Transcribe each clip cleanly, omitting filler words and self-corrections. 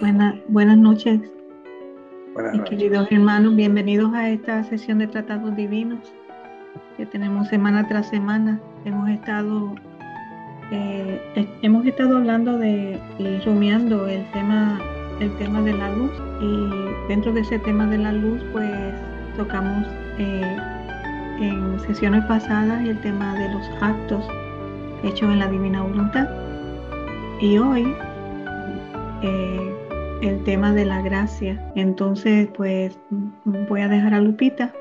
Buenas noches, Buenas mis noches. queridos hermanos. Bienvenidos a esta sesión de Tratados Divinos que tenemos semana tras semana. Hemos estado hablando y rumiando el tema de la luz. Y dentro de ese tema de la luz, pues tocamos en sesiones pasadas el tema de los actos hechos en la divina voluntad. Y hoy eh, el tema de la gracia. Entonces, pues voy a dejar a Lupita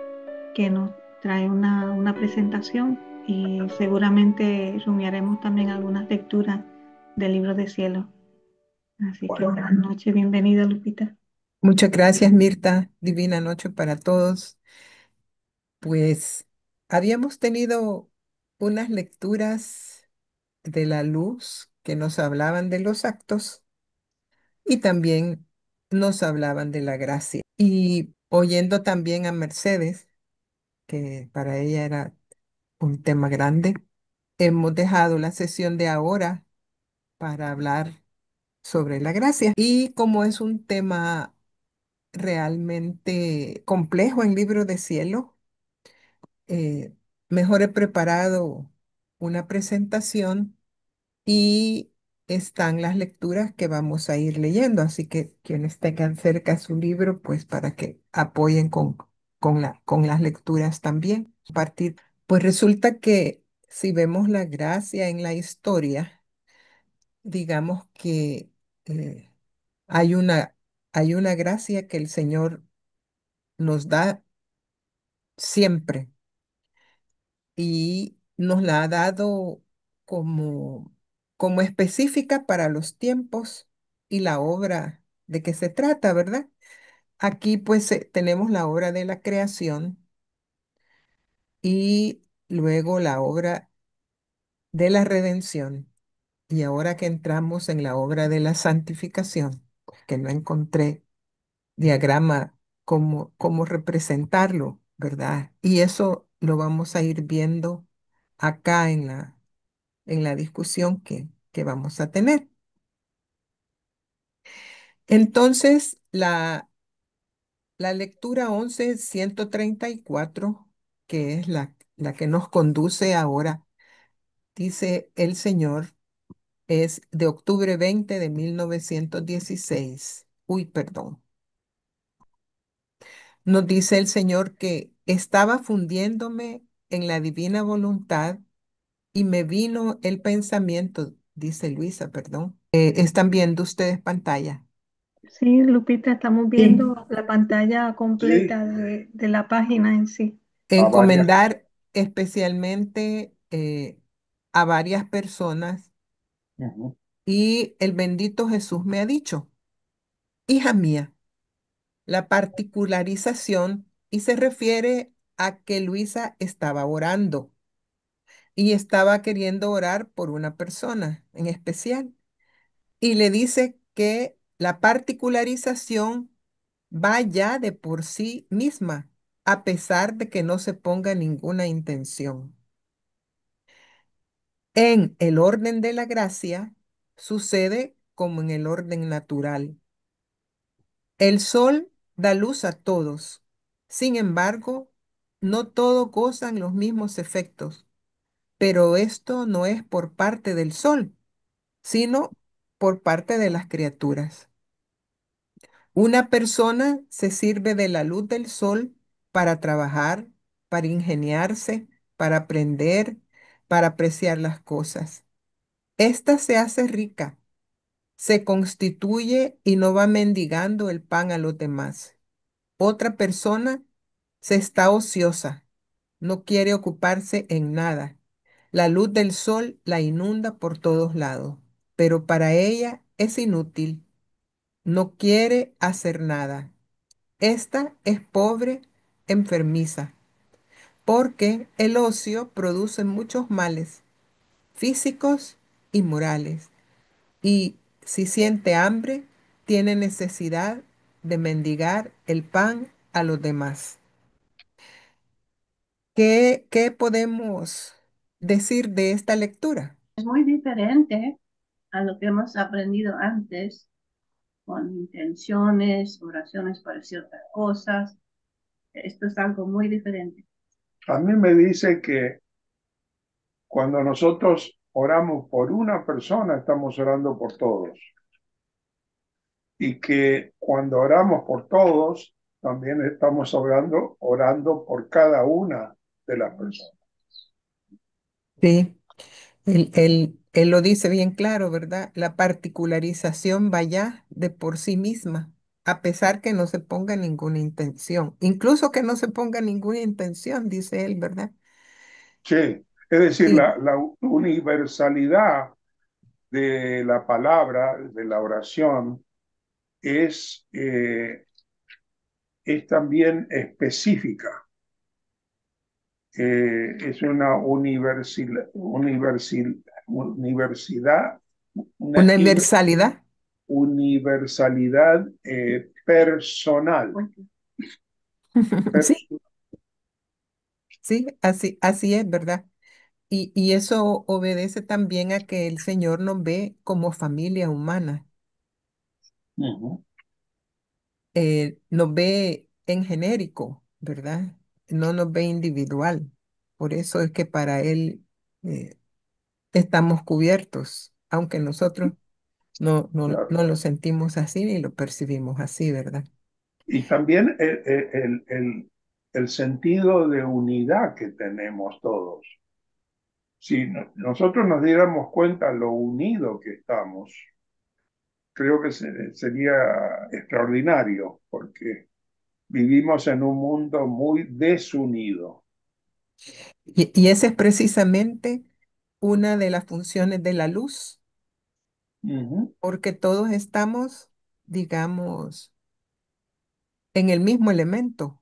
que nos trae una presentación y seguramente rumiaremos también algunas lecturas del libro de cielo. Así que Bueno, buenas noches, bienvenida Lupita. Muchas gracias, Mirta. Divina noche para todos. Pues habíamos tenido unas lecturas de la luz que nos hablaban de los actos y también nos hablaban de la gracia. Y oyendo también a Mercedes, que para ella era un tema grande, hemos dejado la sesión de ahora para hablar sobre la gracia. Y como es un tema realmente complejo en Libro de Cielo, eh, mejor he preparado una presentación y están las lecturas que vamos a ir leyendo, así que quienes tengan cerca su libro, pues para que apoyen con las lecturas también. Pues resulta que si vemos la gracia en la historia, digamos que eh, hay hay una gracia que el Señor nos da siempre y nos la ha dado como, como específica para los tiempos y la obra de que se trata, ¿verdad? Aquí pues tenemos la obra de la creación y luego la obra de la redención. Y ahora que entramos en la obra de la santificación, pues, que no encontré diagrama cómo representarlo, ¿verdad? Y eso lo vamos a ir viendo acá en la discusión que vamos a tener. Entonces, la lectura 11.134, que es la que nos conduce ahora, dice el Señor, es de octubre 20 de 1916. Uy, perdón. Nos dice el Señor que estaba fundiéndome en la divina voluntad y me vino el pensamiento, dice Luisa, perdón. ¿Están viendo ustedes pantalla? Sí, Lupita, estamos sí, viendo la pantalla sí. completa de la página en sí. Varias. Encomendar especialmente a varias personas Ujú. y el bendito Jesús me ha dicho, hija mía, la particularización y se refiere a que Luisa estaba orando y estaba queriendo orar por una persona en especial y le dice que la particularización va ya de por sí misma, a pesar de que no se ponga ninguna intención. En el orden de la gracia sucede como en el orden natural. El sol da luz a todos. Sin embargo, no todos gozan los mismos efectos, pero esto no es por parte del sol, sino por parte de las criaturas. Una persona se sirve de la luz del sol para trabajar, para ingeniarse, para aprender, para apreciar las cosas. Esta se hace rica, se constituye y no va mendigando el pan a los demás. Otra persona se está ociosa, no quiere ocuparse en nada. La luz del sol la inunda por todos lados, pero para ella es inútil, no quiere hacer nada. Esta es pobre, enfermiza, porque el ocio produce muchos males físicos y morales, y si siente hambre, tiene necesidad de mendigar el pan a los demás. ¿Qué podemos decir de esta lectura? Es muy diferente a lo que hemos aprendido antes con intenciones, oraciones para ciertas cosas. Esto es algo muy diferente. A mí me dice que cuando nosotros oramos por una persona, estamos orando por todos. Y que cuando oramos por todos, también estamos orando por cada una de las personas. Sí, él lo dice bien claro, ¿verdad? La particularización va ya de por sí misma, a pesar que no se ponga ninguna intención. Incluso que no se ponga ninguna intención, dice él, ¿verdad? Sí, es decir, Sí, la universalidad de la palabra, de la oración, es también específica. Es una universidad, una universalidad. universalidad personal. Sí, sí, así es, ¿verdad? Y eso obedece también a que el Señor nos ve como familia humana, Ujú. nos ve en genérico, ¿verdad? No nos ve individual. Por eso es que para Él eh, estamos cubiertos, aunque nosotros Claro. no lo sentimos así ni lo percibimos así, ¿verdad? Y también el sentido de unidad que tenemos todos. Si nosotros nos diéramos cuenta lo unido que estamos, creo que sería extraordinario, porque vivimos en un mundo muy desunido. Y esa es precisamente una de las funciones de la luz, Ujú, porque todos estamos, digamos, en el mismo elemento.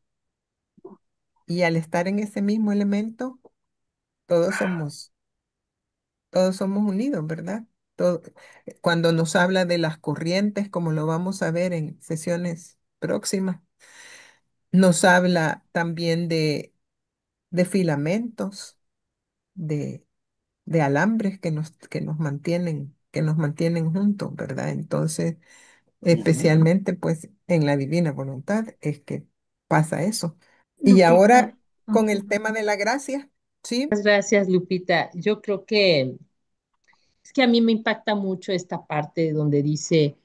Y al estar en ese mismo elemento, todos somos, todos somos unidos, ¿verdad? Cuando nos habla de las corrientes, como lo vamos a ver en sesiones próximas, nos habla también de filamentos, de, de alambres que nos mantienen juntos, ¿verdad? Entonces, ujú. especialmente pues en la divina voluntad es que pasa eso. Y Lupita, ahora oh, con el tema de la gracia, ¿sí? Muchas gracias, Lupita. Yo creo que es que a mí me impacta mucho esta parte donde dice,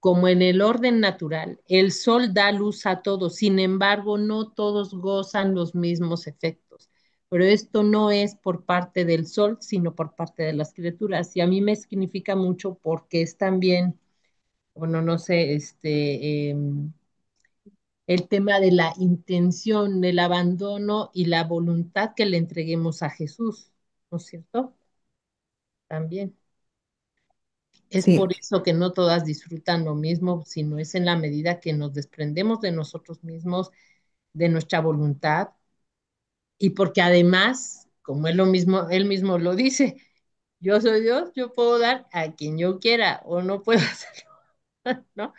como en el orden natural, el sol da luz a todos, sin embargo, no todos gozan los mismos efectos. Pero esto no es por parte del sol, sino por parte de las criaturas. Y a mí me significa mucho porque es también, bueno, no sé, el tema de la intención, el abandono y la voluntad que le entreguemos a Jesús, ¿no es cierto? También. Es Sí. por eso que no todas disfrutan lo mismo, sino es en la medida que nos desprendemos de nosotros mismos, de nuestra voluntad, y porque además, como él mismo lo dice, yo soy Dios, yo puedo dar a quien yo quiera o no puedo hacerlo, ¿no?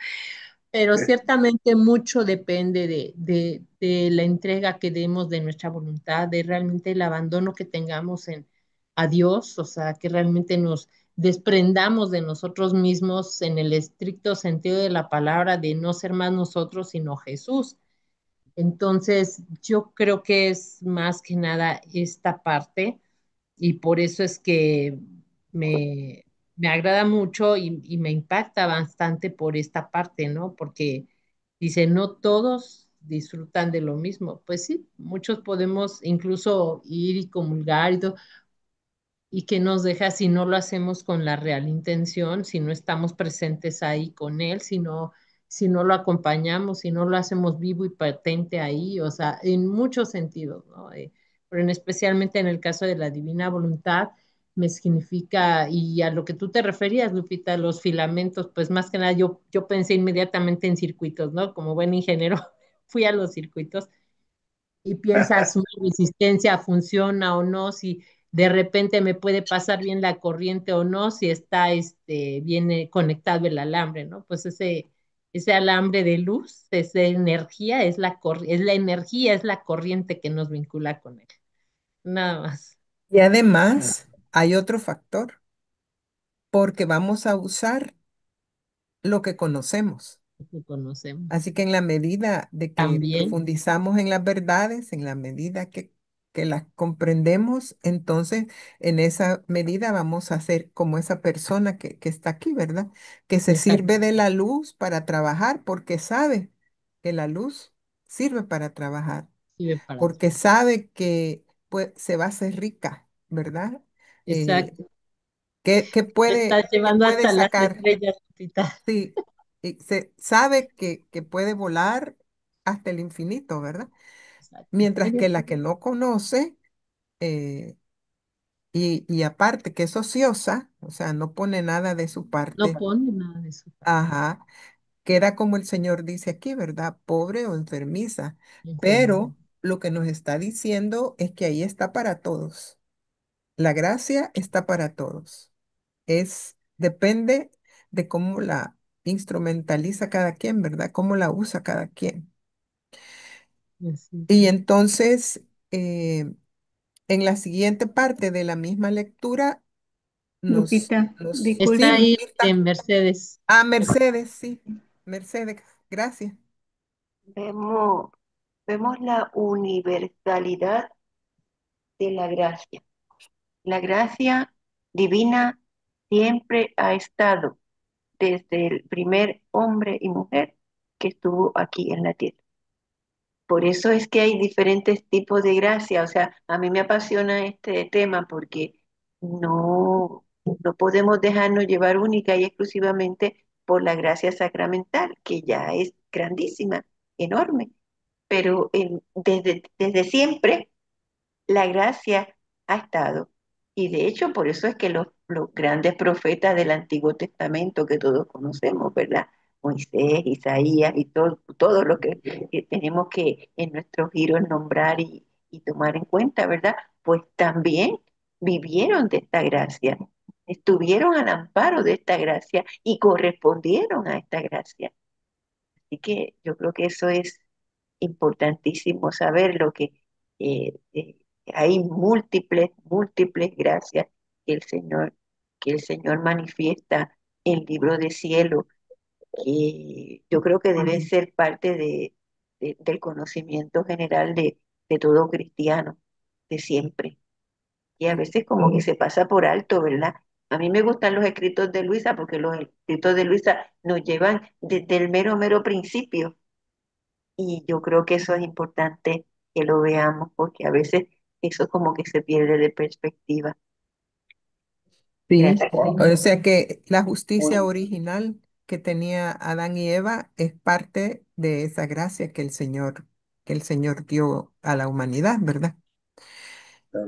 Pero Eh, ciertamente mucho depende de la entrega que demos de nuestra voluntad, de realmente el abandono que tengamos a Dios, o sea, que realmente nos desprendamos de nosotros mismos en el estricto sentido de la palabra, de no ser más nosotros, sino Jesús. Entonces, yo creo que es más que nada esta parte y por eso es que me, me agrada mucho y me impacta bastante por esta parte, ¿no? Porque dice, no todos disfrutan de lo mismo. Pues sí, muchos podemos incluso ir y comulgar y todo, y que nos deja si no lo hacemos con la real intención, si no estamos presentes ahí con él, si no lo acompañamos, si no lo hacemos vivo y patente ahí, o sea, en muchos sentidos, ¿no? Pero especialmente en el caso de la divina voluntad, me significa, y a lo que tú te referías, Lupita, los filamentos, pues más que nada yo pensé inmediatamente en circuitos, ¿no? Como buen ingeniero, fui a los circuitos y piensas una resistencia funciona o no, si de repente me puede pasar bien la corriente o no, si está bien conectado el alambre, ¿no? Pues ese alambre de luz, esa energía, es la energía, es la corriente que nos vincula con él. Nada más. Y además hay otro factor, porque vamos a usar lo que conocemos. que conocemos. Así que en la medida de que También, profundizamos en las verdades, en la medida que las comprendemos, entonces en esa medida vamos a ser como esa persona que está aquí, ¿verdad? Que se sirve exacto, de la luz para trabajar porque sabe que la luz sirve para trabajar, sirve para porque trabajar. sabe que pues, se va a hacer rica, ¿verdad? Eh, Exacto. Me estás qué llevando puede hasta las sacar? estrellas, Lupita. Sí, y se sabe que puede volar hasta el infinito, ¿verdad? Exacto. Mientras que la que no conoce, eh, y aparte que es ociosa, o sea, no pone nada de su No parte, pone nada de su parte. ajá, queda como el Señor dice aquí, ¿verdad? Pobre o enfermiza. Enfermedad. Pero lo que nos está diciendo es que ahí está para todos. La gracia está para todos. Depende de cómo la instrumentaliza cada quien, ¿verdad? Cómo la usa cada quien. Así. Y entonces, eh, en la siguiente parte de la misma lectura, Lupita, Está sí, disculpe. ahí Lupita. en Mercedes. Ah, Mercedes, sí. Mercedes, gracias. Vemos, vemos la universalidad de la gracia. La gracia divina siempre ha estado desde el primer hombre y mujer que estuvo aquí en la tierra. Por eso es que hay diferentes tipos de gracia. O sea, a mí me apasiona este tema porque no podemos dejarnos llevar única y exclusivamente por la gracia sacramental, que ya es grandísima, enorme. Pero desde siempre la gracia ha estado. Y de hecho, por eso es que los grandes profetas del Antiguo Testamento que todos conocemos, ¿verdad? Moisés, Isaías y todo lo que tenemos que en nuestros giros nombrar y tomar en cuenta, ¿verdad? Pues también vivieron de esta gracia, estuvieron al amparo de esta gracia y correspondieron a esta gracia. Así que yo creo que eso es importantísimo saberlo, que hay múltiples gracias que el Señor, que el Señor manifiesta en el libro de cielo, que yo creo que deben ser parte del conocimiento general de todo cristiano, de siempre. Y a veces como que se pasa por alto, ¿verdad? A mí me gustan los escritos de Luisa porque los escritos de Luisa nos llevan desde el mero principio y yo creo que eso es importante que lo veamos porque a veces eso como que se pierde de perspectiva. Sí, Gracias. o sea que la justicia Muy, original que tenía Adán y Eva es parte de esa gracia que el Señor dio a la humanidad, ¿verdad?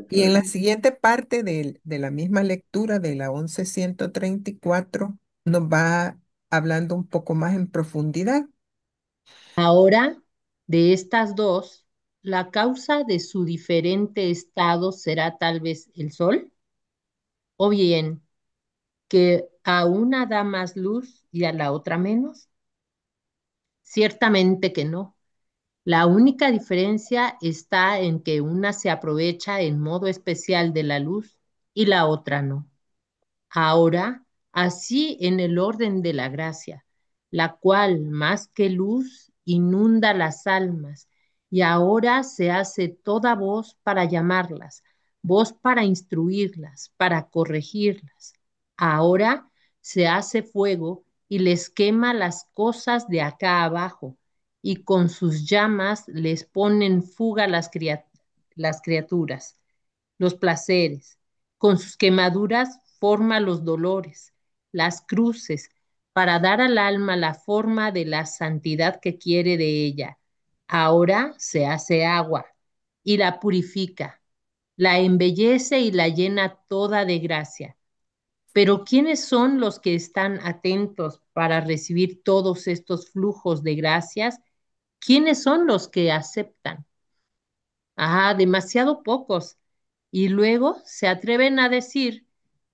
Y en la perfecto. siguiente parte de la misma lectura de la 1134 nos va hablando un poco más en profundidad. Ahora, de estas dos, la causa de su diferente estado será tal vez el sol, o bien que a una da más luz y a la otra menos. Ciertamente que no. La única diferencia está en que una se aprovecha en modo especial de la luz y la otra no. Ahora, así en el orden de la gracia, la cual más que luz inunda las almas y ahora se hace toda voz para llamarlas, voz para instruirlas, para corregirlas. Ahora se hace fuego y les quema las cosas de acá abajo y con sus llamas les ponen fuga las criaturas, los placeres, con sus quemaduras forma los dolores, las cruces, para dar al alma la forma de la santidad que quiere de ella. Ahora se hace agua y la purifica, la embellece y la llena toda de gracia. Pero ¿quiénes son los que están atentos para recibir todos estos flujos de gracias? ¿Quiénes son los que aceptan? Ah, demasiado pocos. Y luego se atreven a decir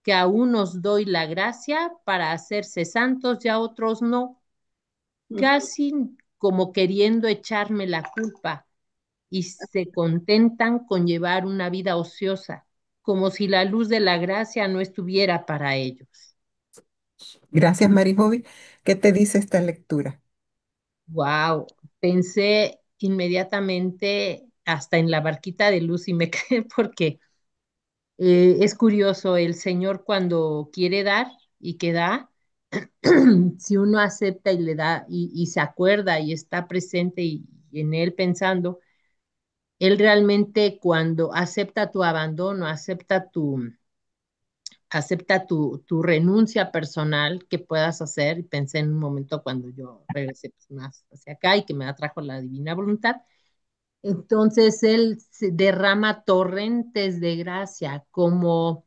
que a unos doy la gracia para hacerse santos y a otros no, casi como queriendo echarme la culpa y se contentan con llevar una vida ociosa, como si la luz de la gracia no estuviera para ellos. Gracias, Mary Bobby. ¿Qué te dice esta lectura? Wow, pensé inmediatamente hasta en la barquita de luz y me quedé porque es curioso, el Señor cuando quiere dar y que da, si uno acepta y le da y se acuerda y está presente y en Él pensando, Él realmente cuando acepta tu abandono, acepta tu renuncia personal que puedas hacer, y pensé en un momento cuando yo regresé pues, más hacia acá y que me atrajo la divina voluntad, entonces Él se derrama torrentes de gracia como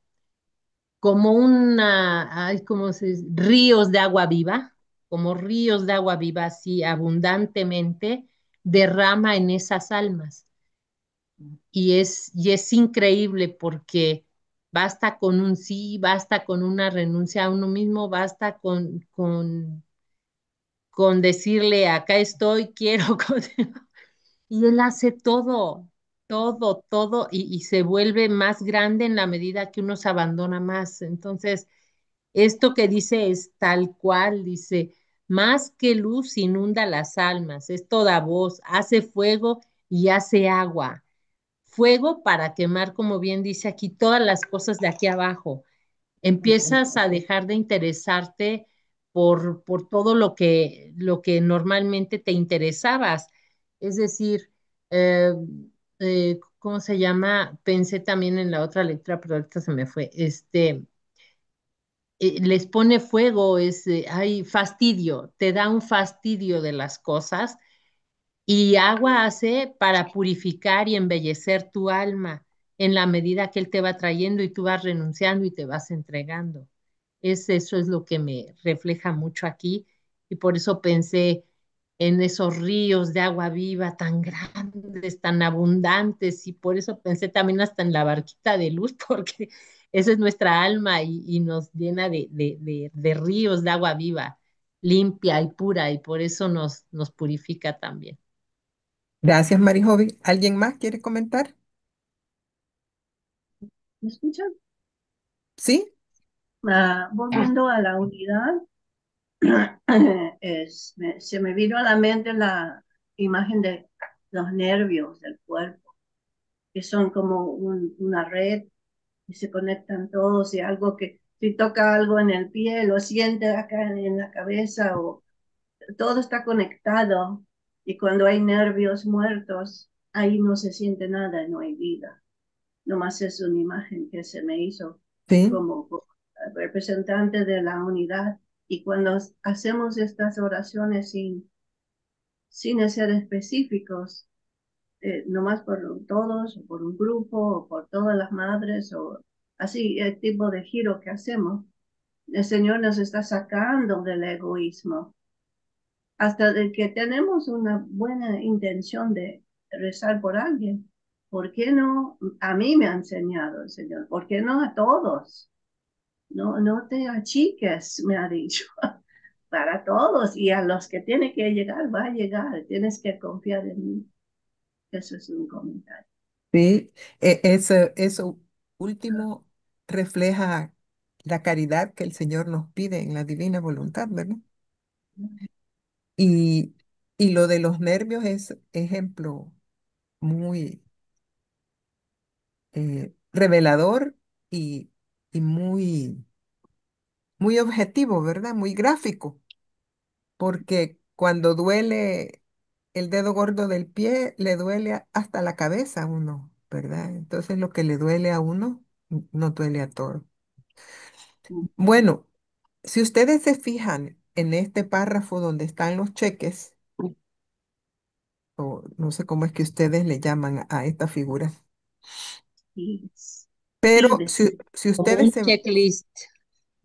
¿cómo se dice? Ríos de agua viva, como ríos de agua viva, así abundantemente, derrama en esas almas. Y es increíble porque basta con un sí, basta con una renuncia a uno mismo, basta con decirle, acá estoy, quiero, y él hace todo, todo, todo, y se vuelve más grande en la medida que uno se abandona más. Entonces, esto que dice es tal cual, dice, más que luz inunda las almas, es toda voz, hace fuego y hace agua. Fuego para quemar, como bien dice aquí, todas las cosas de aquí abajo. Empiezas a dejar de interesarte por todo lo que normalmente te interesabas. Es decir, eh, ¿cómo se llama? Pensé también en la otra lectura, pero ahorita se me fue. Les pone fuego, hay fastidio, te da un fastidio de las cosas y agua hace para purificar y embellecer tu alma en la medida que Él te va trayendo y tú vas renunciando y te vas entregando. Eso es lo que me refleja mucho aquí y por eso pensé en esos ríos de agua viva tan grandes, tan abundantes y por eso pensé también hasta en la barquita de luz porque esa es nuestra alma y nos llena de ríos de agua viva, limpia y pura y por eso nos purifica también. Gracias, Marijovi. ¿Alguien más quiere comentar? ¿Me escuchan? ¿Sí? Volviendo a la unidad, se me vino a la mente la imagen de los nervios del cuerpo, que son como una red y se conectan todos y algo que si toca algo en el pie, lo siente acá en la cabeza o todo está conectado y cuando hay nervios muertos, ahí no se siente nada, no hay vida. Nomás es una imagen que se me hizo Sí. como representante de la unidad. Y cuando hacemos estas oraciones sin ser específicos, nomás por todos, o por un grupo, o por todas las madres, o así, el tipo de giro que hacemos, el Señor nos está sacando del egoísmo hasta de que tenemos una buena intención de rezar por alguien. ¿Por qué no? A mí me ha enseñado el Señor. ¿Por qué no a todos? No, no te achiques, me ha dicho. Para todos y a los que tiene que llegar, va a llegar. Tienes que confiar en mí. Eso es un comentario. Sí, eso último refleja la caridad que el Señor nos pide en la divina voluntad, ¿verdad? Y, y lo de los nervios es ejemplo muy revelador y muy objetivo, ¿verdad? Muy gráfico, porque cuando duele el dedo gordo del pie, le duele hasta la cabeza a uno, ¿verdad? Entonces lo que le duele a uno, no duele a todos. Bueno, si ustedes se fijan en este párrafo donde están los cheques, o no sé cómo es que ustedes le llaman a esta figura, Sí, pero tildes. si Como ustedes un se, checklist.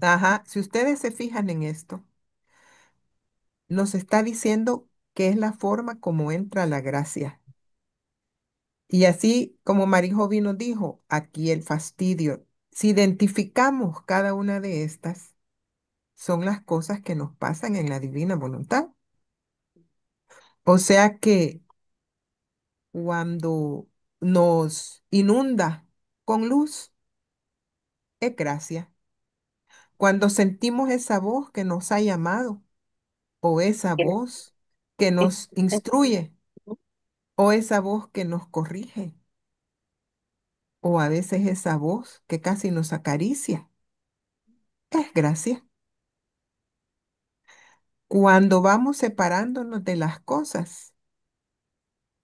ajá, si ustedes se fijan en esto, nos está diciendo que es la forma como entra la gracia. Y así como Marijovi nos dijo, aquí el fastidio, si identificamos cada una de estas, son las cosas que nos pasan en la divina voluntad. O sea que cuando nos inunda con luz, es gracia. Cuando sentimos esa voz que nos ha llamado, o esa Gra- voz que es- nos es- instruye, o esa voz que nos corrige, o a veces esa voz que casi nos acaricia. Es gracia. Cuando vamos separándonos de las cosas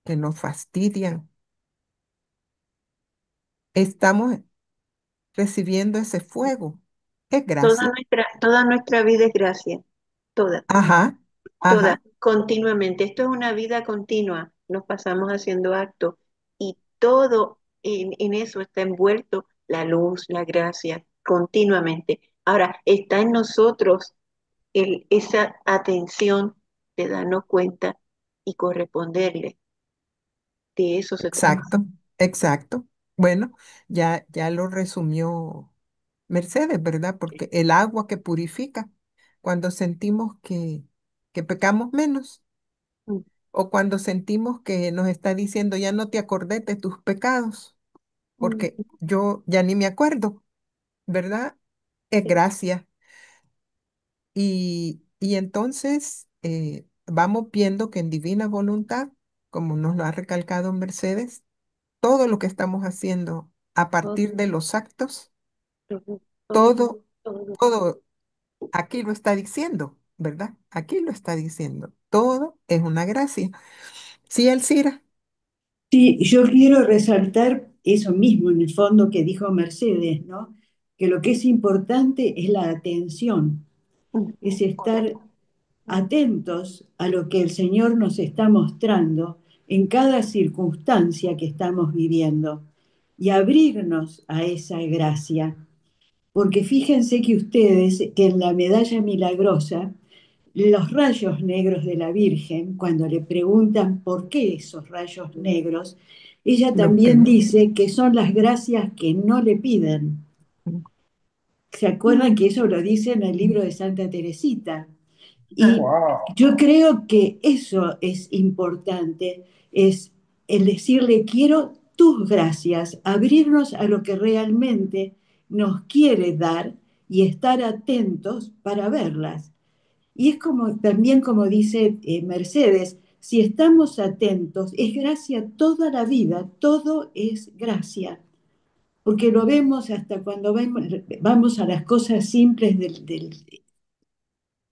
que nos fastidian, estamos recibiendo ese fuego. Es gracia. toda nuestra vida es gracia, toda. Ajá, Toda, ajá, continuamente. Esto es una vida continua. Nos pasamos haciendo actos y todo en eso está envuelto la luz, la gracia, continuamente. Ahora, está en nosotros esa atención de darnos cuenta y corresponderle. De eso se trata. exacto, exacto. Bueno, ya lo resumió Mercedes, ¿verdad? Porque el agua que purifica, cuando sentimos que pecamos menos, Mm, o cuando sentimos que nos está diciendo ya no te acordes de tus pecados, mm, porque yo ya ni me acuerdo, ¿verdad? Es sí, gracia. Y entonces vamos viendo que en divina voluntad, como nos lo ha recalcado Mercedes, todo lo que estamos haciendo a todo, partir de los actos, todo, todo, todo, todo. todo aquí lo está diciendo, ¿verdad? Aquí lo está diciendo. Todo es una gracia. Sí, Alcira. Sí, yo quiero resaltar eso mismo en el fondo que dijo Mercedes, ¿no? Que lo que es importante es la atención, Mm, es estar correcto. atentos a lo que el Señor nos está mostrando en cada circunstancia que estamos viviendo y abrirnos a esa gracia. Porque fíjense que ustedes, que en la medalla milagrosa, los rayos negros de la Virgen, cuando le preguntan por qué esos rayos negros, ella Lo también que... dice que son las gracias que no le piden. ¿Se acuerdan que eso lo dice en el libro de Santa Teresita? Ah, Y Wow. yo creo que eso es importante, es el decirle quiero tus gracias, abrirnos a lo que realmente nos quiere dar y estar atentos para verlas. Y es como también como dice Mercedes, si estamos atentos, es gracia toda la vida, todo es gracia, porque lo vemos hasta cuando vamos a las cosas simples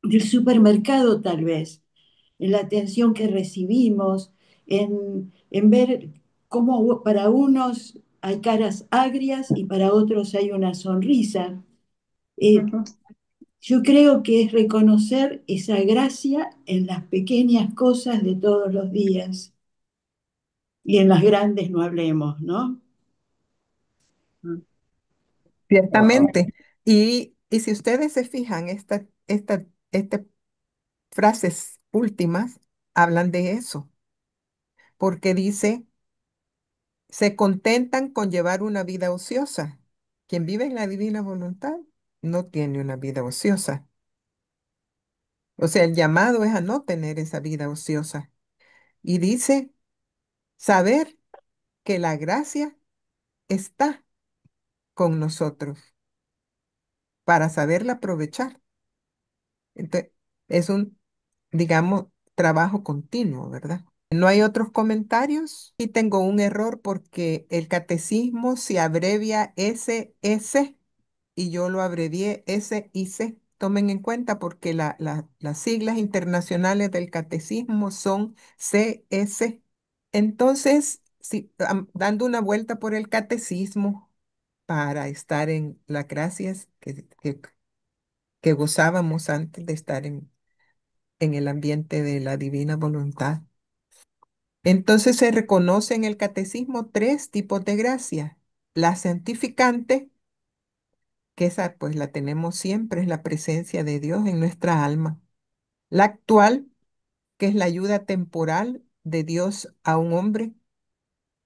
del supermercado tal vez, en la atención que recibimos, en ver cómo para unos hay caras agrias y para otros hay una sonrisa. Eh, Ujú. yo creo que es reconocer esa gracia en las pequeñas cosas de todos los días y en las grandes no hablemos, ¿no? mm, Wow. Ciertamente. Y si ustedes se fijan, estas frases últimas hablan de eso, porque dice, se contentan con llevar una vida ociosa. Quien vive en la divina voluntad no tiene una vida ociosa. O sea, el llamado es a no tener esa vida ociosa. Y dice, saber que la gracia está con nosotros para saberla aprovechar. Entonces, es un, digamos, trabajo continuo, ¿verdad? No hay otros comentarios y tengo un error porque el catecismo se abrevia SS y yo lo abrevié SIC. Tomen en cuenta porque las siglas internacionales del catecismo son CS. Entonces, si, dando una vuelta por el catecismo para estar en las gracias que gozábamos antes de estar en el ambiente de la divina voluntad. Entonces se reconoce en el catecismo tres tipos de gracia. La santificante, que esa pues la tenemos siempre, es la presencia de Dios en nuestra alma. La actual, que es la ayuda temporal de Dios a un hombre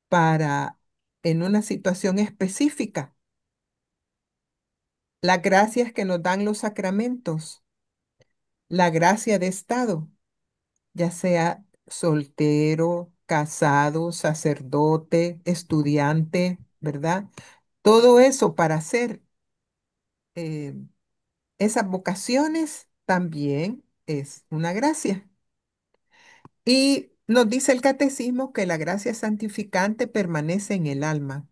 para en una situación específica. Las gracias que nos dan los sacramentos, la gracia de estado, ya sea soltero, casado, sacerdote, estudiante, ¿verdad? Todo eso para hacer eh, esas vocaciones también es una gracia. Y nos dice el catecismo que la gracia santificante permanece en el alma.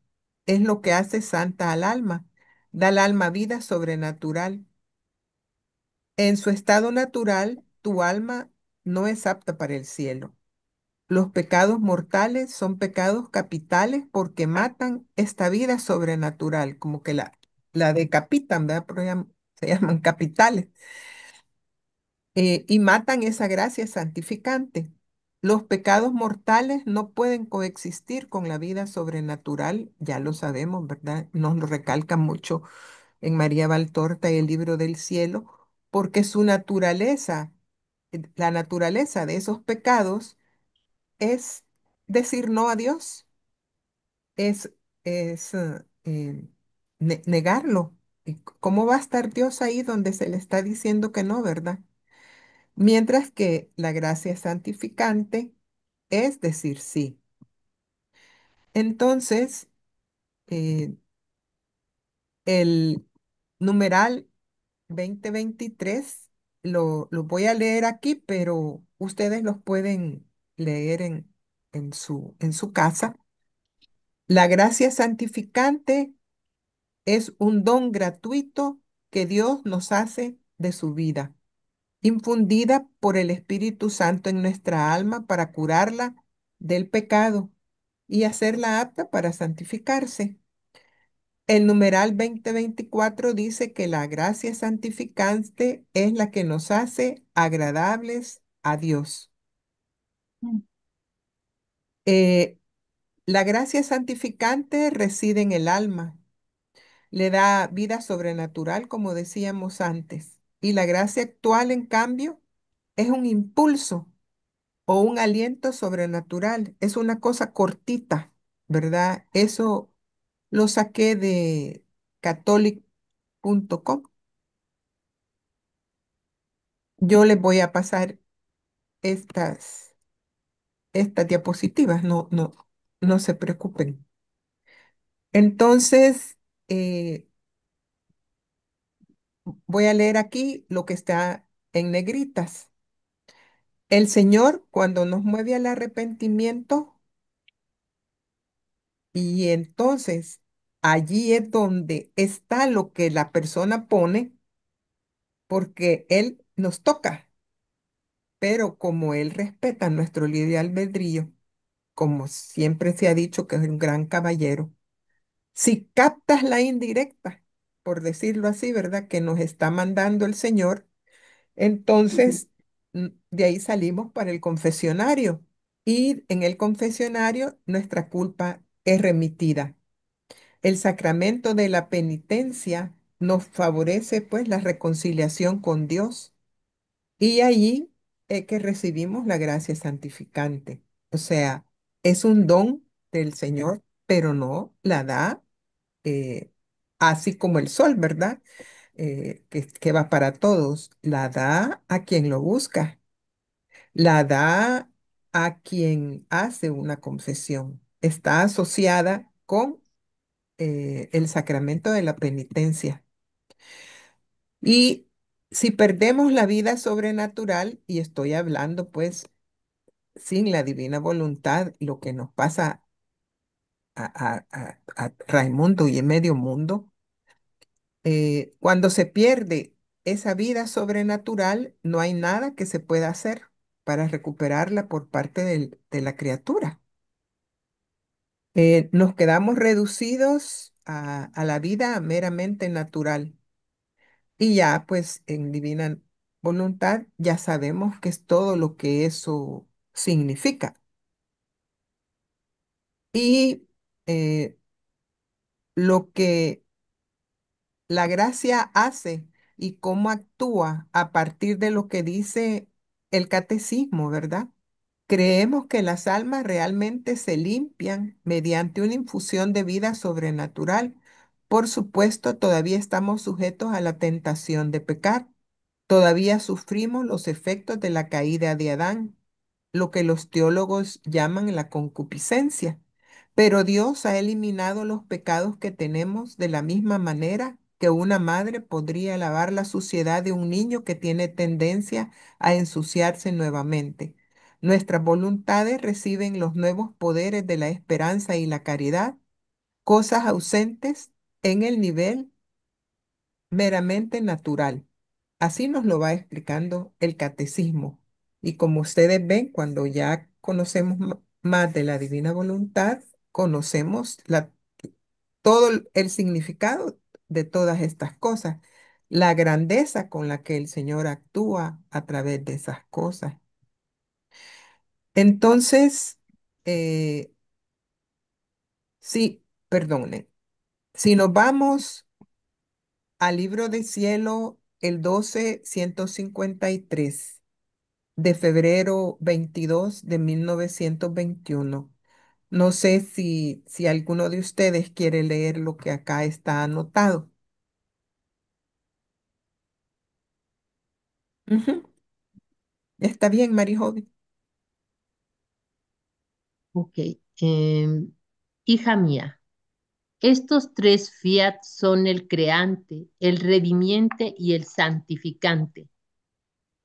Es lo que hace santa al alma. Da al alma vida sobrenatural. En su estado natural, tu alma no es apta para el cielo. Los pecados mortales son pecados capitales porque matan esta vida sobrenatural, como que la decapitan, ¿verdad? Se llaman capitales, y matan esa gracia santificante. Los pecados mortales no pueden coexistir con la vida sobrenatural, ya lo sabemos, ¿verdad? Nos lo recalca mucho en María Valtorta y el libro del cielo, porque su naturaleza, la naturaleza de esos pecados es decir no a Dios, es, es negarlo. ¿Y cómo va a estar Dios ahí donde se le está diciendo que no, verdad? Mientras que la gracia santificante es decir sí. Entonces, eh, el numeral 2023 lo voy a leer aquí, pero ustedes los pueden leer en su casa. La gracia santificante es un don gratuito que Dios nos hace de su vida, infundida por el Espíritu Santo en nuestra alma para curarla del pecado y hacerla apta para santificarse. El numeral 2024 dice que la gracia santificante es la que nos hace agradables a Dios. Mm. Eh, la gracia santificante reside en el alma, le da vida sobrenatural, como decíamos antes. Y la gracia actual, en cambio, es un impulso o un aliento sobrenatural. Es una cosa cortita, ¿verdad? Eso lo saqué de catholic.com. Yo les voy a pasar estas, estas diapositivas, no se preocupen. Entonces, voy a leer aquí lo que está en negritas. El Señor, cuando nos mueve al arrepentimiento, y entonces allí es donde está lo que la persona pone, porque Él nos toca, pero como Él respeta nuestro libre albedrío, como siempre se ha dicho que es un gran caballero, si captas la indirecta, por decirlo así, ¿verdad? Que nos está mandando el Señor, entonces de ahí salimos para el confesionario. Y en el confesionario nuestra culpa es remitida. El sacramento de la penitencia nos favorece pues la reconciliación con Dios y allí es que recibimos la gracia santificante. O sea, es un don del Señor, pero no la da eh, así como el sol, ¿verdad? Que va para todos. La da a quien lo busca, la da a quien hace una confesión. Está asociada con el sacramento de la penitencia. Y si perdemos la vida sobrenatural, y estoy hablando pues sin la divina voluntad, lo que nos pasa a Raimundo y en medio mundo, cuando se pierde esa vida sobrenatural, no hay nada que se pueda hacer para recuperarla por parte de la criatura. Nos quedamos reducidos a la vida meramente natural. Y ya, pues en divina voluntad, ya sabemos qué es todo lo que eso significa. Y eh, lo que la gracia hace y cómo actúa a partir de lo que dice el catecismo, ¿verdad? Creemos que las almas realmente se limpian mediante una infusión de vida sobrenatural. Por supuesto, todavía estamos sujetos a la tentación de pecar. Todavía sufrimos los efectos de la caída de Adán, lo que los teólogos llaman la concupiscencia. Pero Dios ha eliminado los pecados que tenemos de la misma manera que una madre podría lavar la suciedad de un niño que tiene tendencia a ensuciarse nuevamente. Nuestras voluntades reciben los nuevos poderes de la esperanza y la caridad, cosas ausentes en el nivel meramente natural. Así nos lo va explicando el catecismo. Y como ustedes ven, cuando ya conocemos más de la divina voluntad, conocemos todo el significado de todas estas cosas, la grandeza con la que el Señor actúa a través de esas cosas. Entonces, eh, sí, perdonen, si nos vamos al libro de cielo, el 12-153 de febrero 22 de 1921. No sé si alguno de ustedes quiere leer lo que acá está anotado. Ujú. Está bien, Marijoven. Ok. Hija mía, estos tres fiat son el creante, el redimiente y el santificante.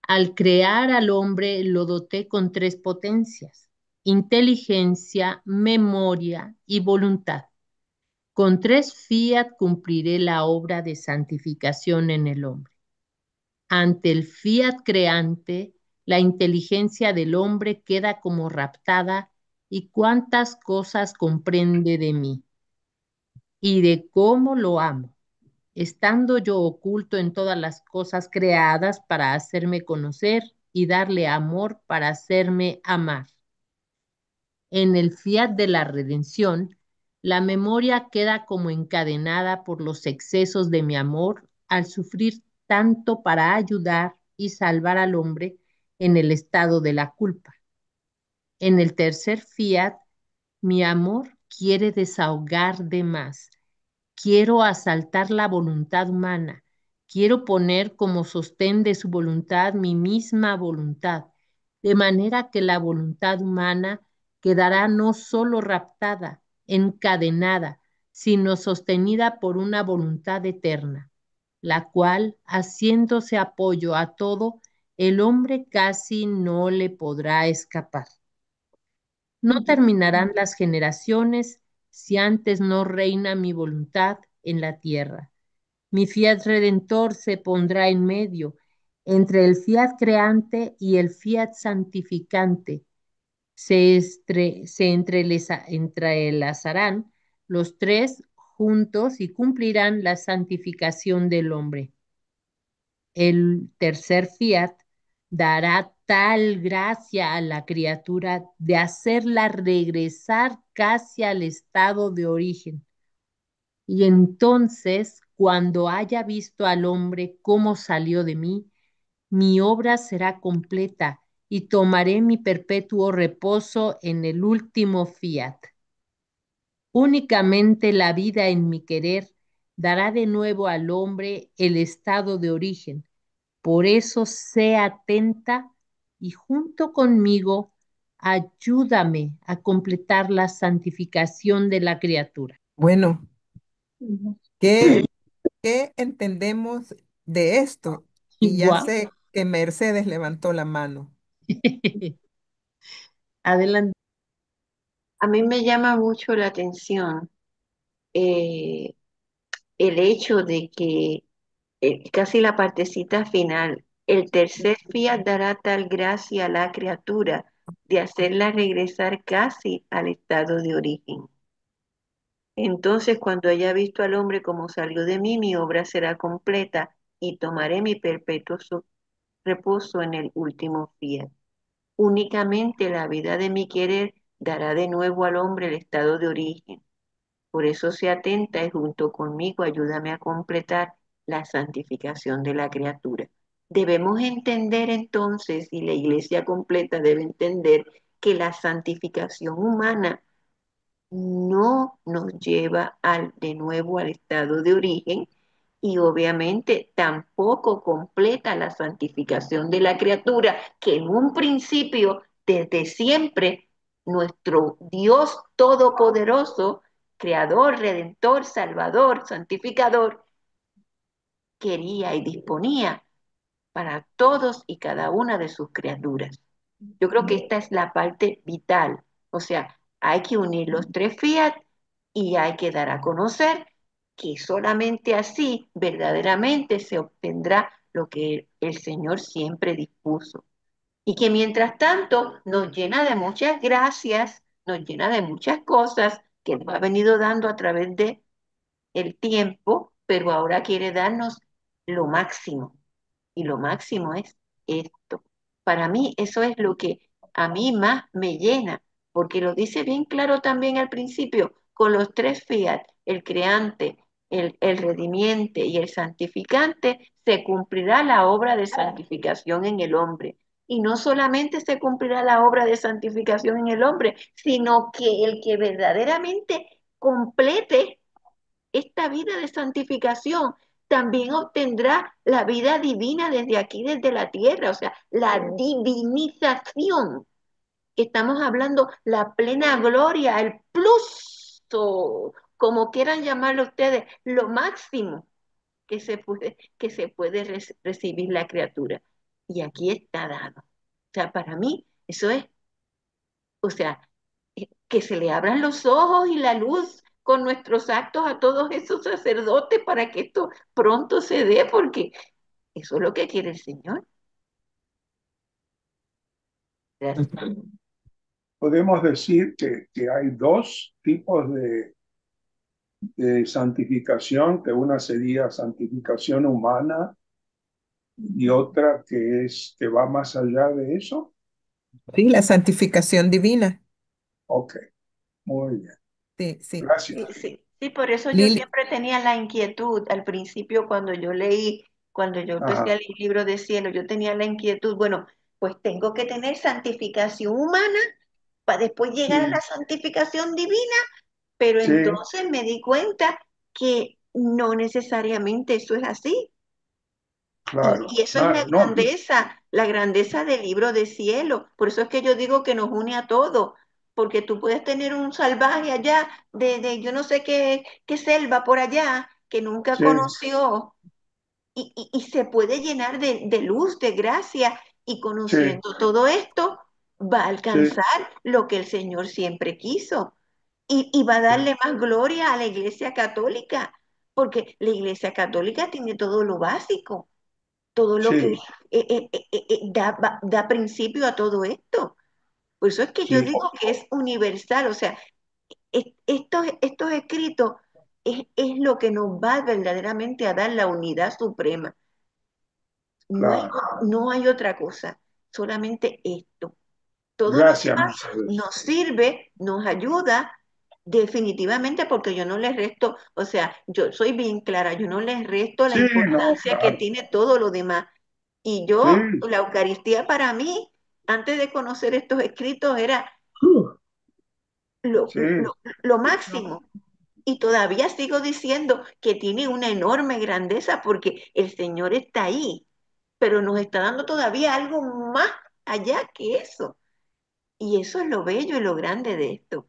Al crear al hombre lo doté con tres potencias: inteligencia, memoria y voluntad. Con tres fiat cumpliré la obra de santificación en el hombre. Ante el fiat creante, la inteligencia del hombre queda como raptada y cuántas cosas comprende de mí y de cómo lo amo, estando yo oculto en todas las cosas creadas para hacerme conocer y darle amor para hacerme amar. En el fiat de la redención, la memoria queda como encadenada por los excesos de mi amor al sufrir tanto para ayudar y salvar al hombre en el estado de la culpa. En el tercer fiat, mi amor quiere desahogar de más. Quiero asaltar la voluntad humana. Quiero poner como sostén de su voluntad mi misma voluntad, de manera que la voluntad humana quedará no solo raptada, encadenada, sino sostenida por una voluntad eterna, la cual, haciéndose apoyo a todo, el hombre casi no le podrá escapar. No terminarán las generaciones si antes no reina mi voluntad en la tierra. Mi fiat redentor se pondrá en medio entre el fiat creante y el fiat santificante. Se entrelazarán los tres juntos y cumplirán la santificación del hombre. El tercer fiat dará tal gracia a la criatura de hacerla regresar casi al estado de origen. Y entonces, cuando haya visto al hombre cómo salió de mí, mi obra será completa y tomaré mi perpetuo reposo en el último fiat. Únicamente la vida en mi querer dará de nuevo al hombre el estado de origen. Por eso sé atenta y junto conmigo ayúdame a completar la santificación de la criatura. Bueno, ¿qué, qué entendemos de esto? Y ya Igual. sé que Mercedes levantó la mano. Adelante. A mí me llama mucho la atención eh, el hecho de que casi la partecita final, el tercer fiat dará tal gracia a la criatura de hacerla regresar casi al estado de origen. Entonces, cuando haya visto al hombre como salió de mí, mi obra será completa y tomaré mi perpetuo reposo en el último fiat. Únicamente la vida de mi querer dará de nuevo al hombre el estado de origen. Por eso se atenta y junto conmigo ayúdame a completar la santificación de la criatura. Debemos entender entonces, y la iglesia completa debe entender, que la santificación humana no nos lleva de nuevo al estado de origen y obviamente tampoco completa la santificación de la criatura, que en un principio, desde siempre, nuestro Dios Todopoderoso, Creador, Redentor, Salvador, Santificador, quería y disponía para todos y cada una de sus criaturas. Yo creo que esta es la parte vital. O sea, hay que unir los tres fiat y hay que dar a conocer que solamente así verdaderamente se obtendrá lo que el Señor siempre dispuso. Y que mientras tanto nos llena de muchas gracias, nos llena de muchas cosas que nos ha venido dando a través de el tiempo, pero ahora quiere darnos lo máximo. Y lo máximo es esto. Para mí eso es lo que a mí más me llena, porque lo dice bien claro también al principio, con los tres fiat, el creante, el redimiente y el santificante, se cumplirá la obra de santificación en el hombre. Y no solamente se cumplirá la obra de santificación en el hombre, sino que el que verdaderamente complete esta vida de santificación también obtendrá la vida divina desde aquí, desde la tierra, o sea, la divinización, que estamos hablando, la plena gloria, el plus, o como quieran llamarlo ustedes, lo máximo que se puede recibir la criatura. Y aquí está dado. O sea, para mí, eso es, o sea, que se le abran los ojos y la luz con nuestros actos a todos esos sacerdotes para que esto pronto se dé, porque eso es lo que quiere el Señor. Gracias. Podemos decir que hay dos tipos de santificación, que una sería santificación humana y otra que va más allá de eso. Sí, la santificación divina. Ok, muy bien. Sí, sí. Sí, Gracias. sí, sí, por eso yo Lili, siempre tenía la inquietud al principio cuando yo leí, cuando yo empecé a Ajá, leer el libro de cielo, yo tenía la inquietud, bueno, pues tengo que tener santificación humana para después llegar a la sí, santificación divina, pero sí, entonces me di cuenta que no necesariamente eso es así. claro. Y eso es No, no, la grandeza del libro de cielo. Por eso es que yo digo que nos une a todos, porque tú puedes tener un salvaje allá de yo no sé qué selva por allá que nunca sí, conoció y se puede llenar de luz, de gracia y sí, conociendo todo esto va a sí, alcanzar lo que el Señor siempre quiso y va a darle más gloria a la Iglesia Católica, porque la Iglesia Católica tiene todo lo básico todo lo que sí, da principio a todo esto. Por eso es que yo sí, digo que es universal, o sea, estos escritos es lo que nos va verdaderamente a dar la unidad suprema. No hay, claro. no hay otra cosa, solamente esto. Todo lo Gracias, demás Mercedes. nos sirve, nos ayuda, definitivamente, porque yo no les resto, o sea, yo soy bien clara, yo no les resto la Sí, no, importancia que claro. tiene todo lo demás. Y Sí, yo, la Eucaristía para mí, antes de conocer estos escritos, era lo, sí, lo máximo. Y todavía sigo diciendo que tiene una enorme grandeza porque el Señor está ahí, pero nos está dando todavía algo más allá que eso. Y eso es lo bello y lo grande de esto.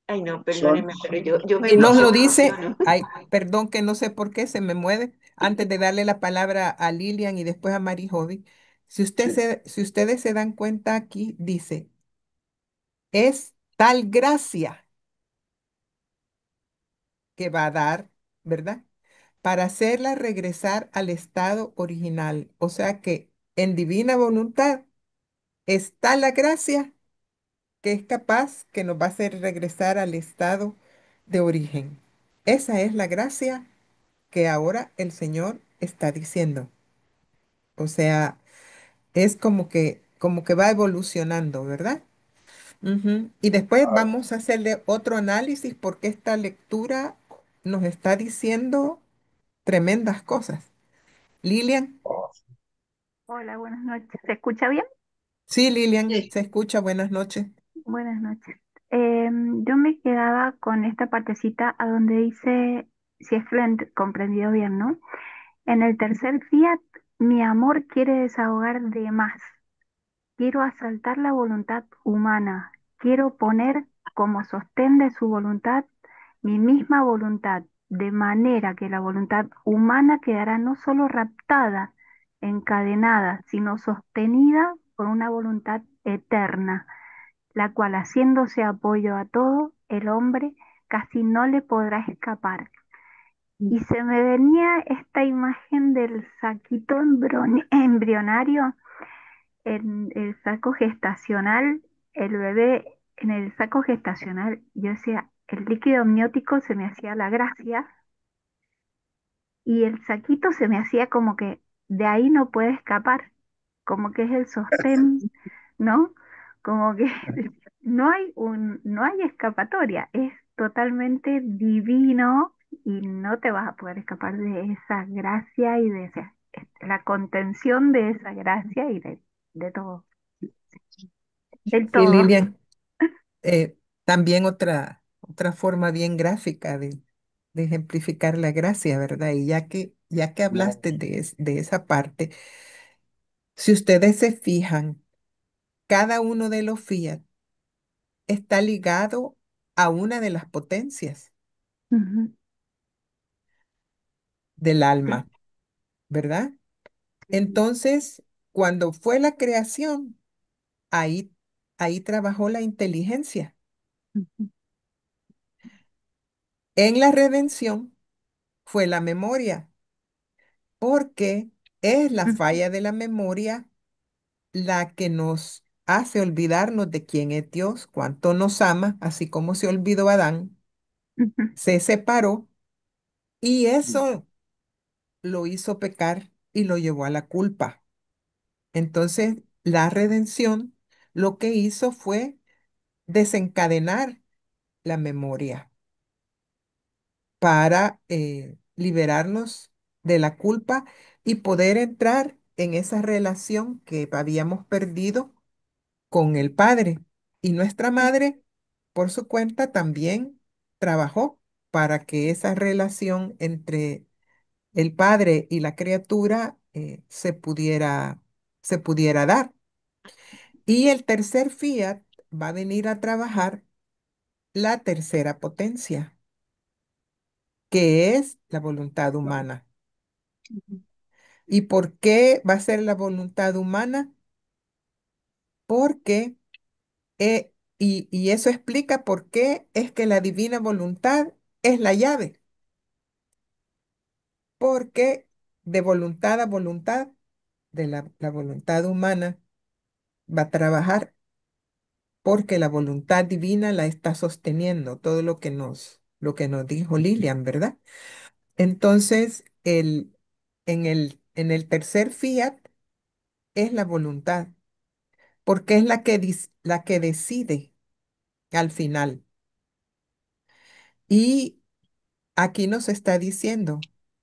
Ay, no, son, perdóneme, pero yo me y nos lo emociono. dice, ay, perdón que no sé por qué se me mueve, antes de darle la palabra a Lilian y después a Mary Hobby. sí, Si ustedes se dan cuenta aquí, dice, es tal gracia que va a dar, ¿verdad? Para hacerla regresar al estado original. O sea que en divina voluntad está la gracia que es capaz que nos va a hacer regresar al estado de origen. Esa es la gracia que ahora el Señor está diciendo. O sea, es como que va evolucionando, ¿verdad? Ujú. Y después claro. vamos a hacerle otro análisis porque esta lectura nos está diciendo tremendas cosas. Lilian, Oh, Hola, buenas noches. ¿Se escucha bien? sí, Lilian, Sí. se escucha, buenas noches. Buenas noches. Yo me quedaba con esta partecita a donde dice, si es que lo he comprendido bien, ¿no? En el tercer fiat, mi amor quiere desahogar de más. Quiero asaltar la voluntad humana. Quiero poner como sostén de su voluntad mi misma voluntad. de manera que la voluntad humana quedará no solo raptada, encadenada, sino sostenida por una voluntad eterna, la cual haciéndose apoyo a todo, el hombre casi no le podrá escapar. Y se me venía esta imagen del saquito embrionario, en el saco gestacional, el bebé en el saco gestacional, yo decía, el líquido amniótico se me hacía la gracia y el saquito se me hacía como que de ahí no puede escapar, como que es el sostén, ¿no? Como que no hay escapatoria, es totalmente divino y no te vas a poder escapar de esa gracia y de la contención de esa gracia y de todo, del Sí, todo. Lilian, también otra forma bien gráfica de ejemplificar la gracia, ¿verdad? Y ya que hablaste de esa parte, si ustedes se fijan, cada uno de los fiat está ligado a una de las potencias Ujú, del sí, alma, ¿verdad? Entonces, cuando fue la creación, ahí, ahí trabajó la inteligencia. ujú, En la redención fue la memoria, porque es la ujú, falla de la memoria la que nos hace olvidarnos de quién es Dios, cuánto nos ama, así como se olvidó Adán, ujú, se separó y eso lo hizo pecar y lo llevó a la culpa. Entonces, la redención lo que hizo fue desencadenar la memoria para liberarnos de la culpa y poder entrar en esa relación que habíamos perdido con el Padre. Y nuestra madre, por su cuenta, también trabajó para que esa relación entre el Padre y la criatura se pudiera dar. Y el tercer fiat va a venir a trabajar la tercera potencia, que es la voluntad humana. ¿Y por qué va a ser la voluntad humana? Porque, y eso explica por qué es que la divina voluntad es la llave, porque de voluntad a voluntad, de la voluntad humana, va a trabajar porque la voluntad divina la está sosteniendo, todo lo que nos dijo Lilian, ¿verdad? Entonces, en el tercer fiat es la voluntad, porque es la que decide al final. Y aquí nos está diciendo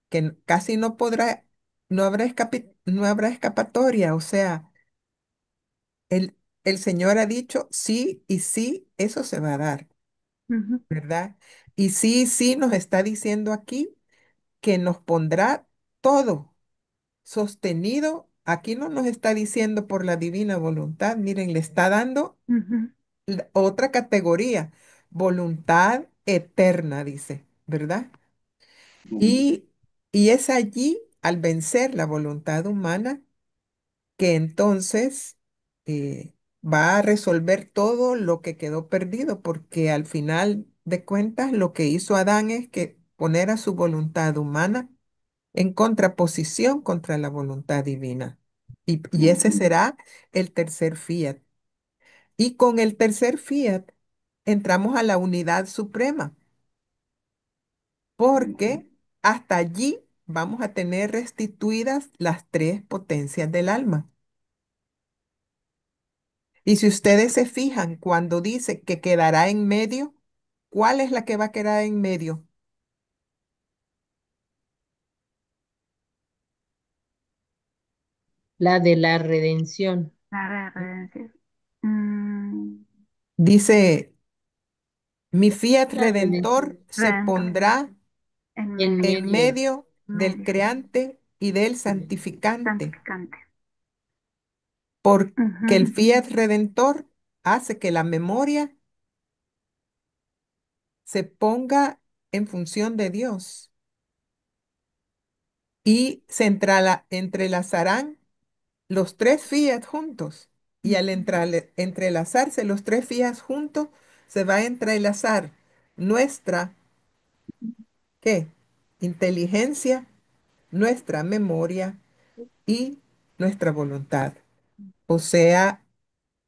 que casi no habrá escapatoria, o sea, el Señor ha dicho sí y sí, eso se va a dar, ujú, ¿verdad? Y sí, sí nos está diciendo aquí que nos pondrá todo sostenido. Aquí no nos está diciendo por la divina voluntad, miren, le está dando ujú, otra categoría, voluntad eterna, dice, ¿verdad? Y, y es allí, al vencer la voluntad humana, que entonces va a resolver todo lo que quedó perdido, porque al final de cuentas lo que hizo Adán es que poner a su voluntad humana en contraposición contra la voluntad divina. Y ese será el tercer fiat. Y con el tercer fiat entramos a la unidad suprema, porque hasta allí vamos a tener restituidas las tres potencias del alma. Y si ustedes se fijan, cuando dice que quedará en medio, ¿cuál es la que va a quedar en medio? La de la redención la redención. Mm, Dice, mi fiat la redentor redención se redentor, pondrá en en medio, en medio medio del medio, creante y del de santificante, santificante. porque el Ujú, fiat redentor hace que la memoria se ponga en función de Dios y entrelazarán los tres fiat juntos. Y al entrelazarse los tres fiat juntos, se va a entrelazar nuestra, ¿qué? Inteligencia, nuestra memoria y nuestra voluntad. O sea